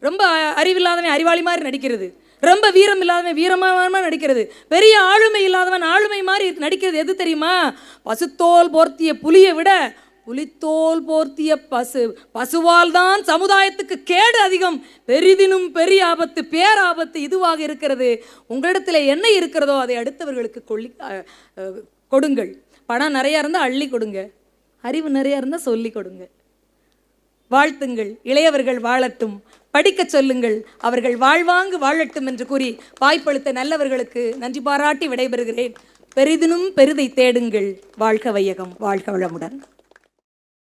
ரொம்ப அறிவில்லாதவன் அறிவாளி மாதிரி நடிக்கிறது, ரொம்ப வீரம் இல்லாதவன் வீரமாக நடிக்கிறது, பெரிய ஆளுமை இல்லாதவன் ஆளுமை மாதிரி நடிக்கிறது. எது தெரியுமா? பசுத்தோல் போர்த்திய புலியை விட புலித்தோல் போர்த்திய பசுவால் தான் சமுதாயத்துக்கு கேடு அதிகம், பெரிதினும் பெரிய ஆபத்து, பேராபத்து இதுவாக இருக்கிறது. உங்களிடத்தில் என்ன இருக்கிறதோ அதை அடுத்தவர்களுக்கு கொடுங்கள். பணம் நிறையா இருந்தால் அள்ளி கொடுங்க, அறிவு நிறையா இருந்தால் சொல்லி கொடுங்க. வாழ்த்துங்கள், இளையவர்கள் வாழட்டும், படிக்க சொல்லுங்கள், அவர்கள் வாழ்வாங்கு வாழட்டும் என்று கூறி வாய்ப்பளித்த நல்லவர்களுக்கு நன்றி பாராட்டி விடைபெறுகிறேன். பெரிதினும் பெரிதை தேடுங்கள். வாழ்க வையகம், வாழ்க வளமுடன்.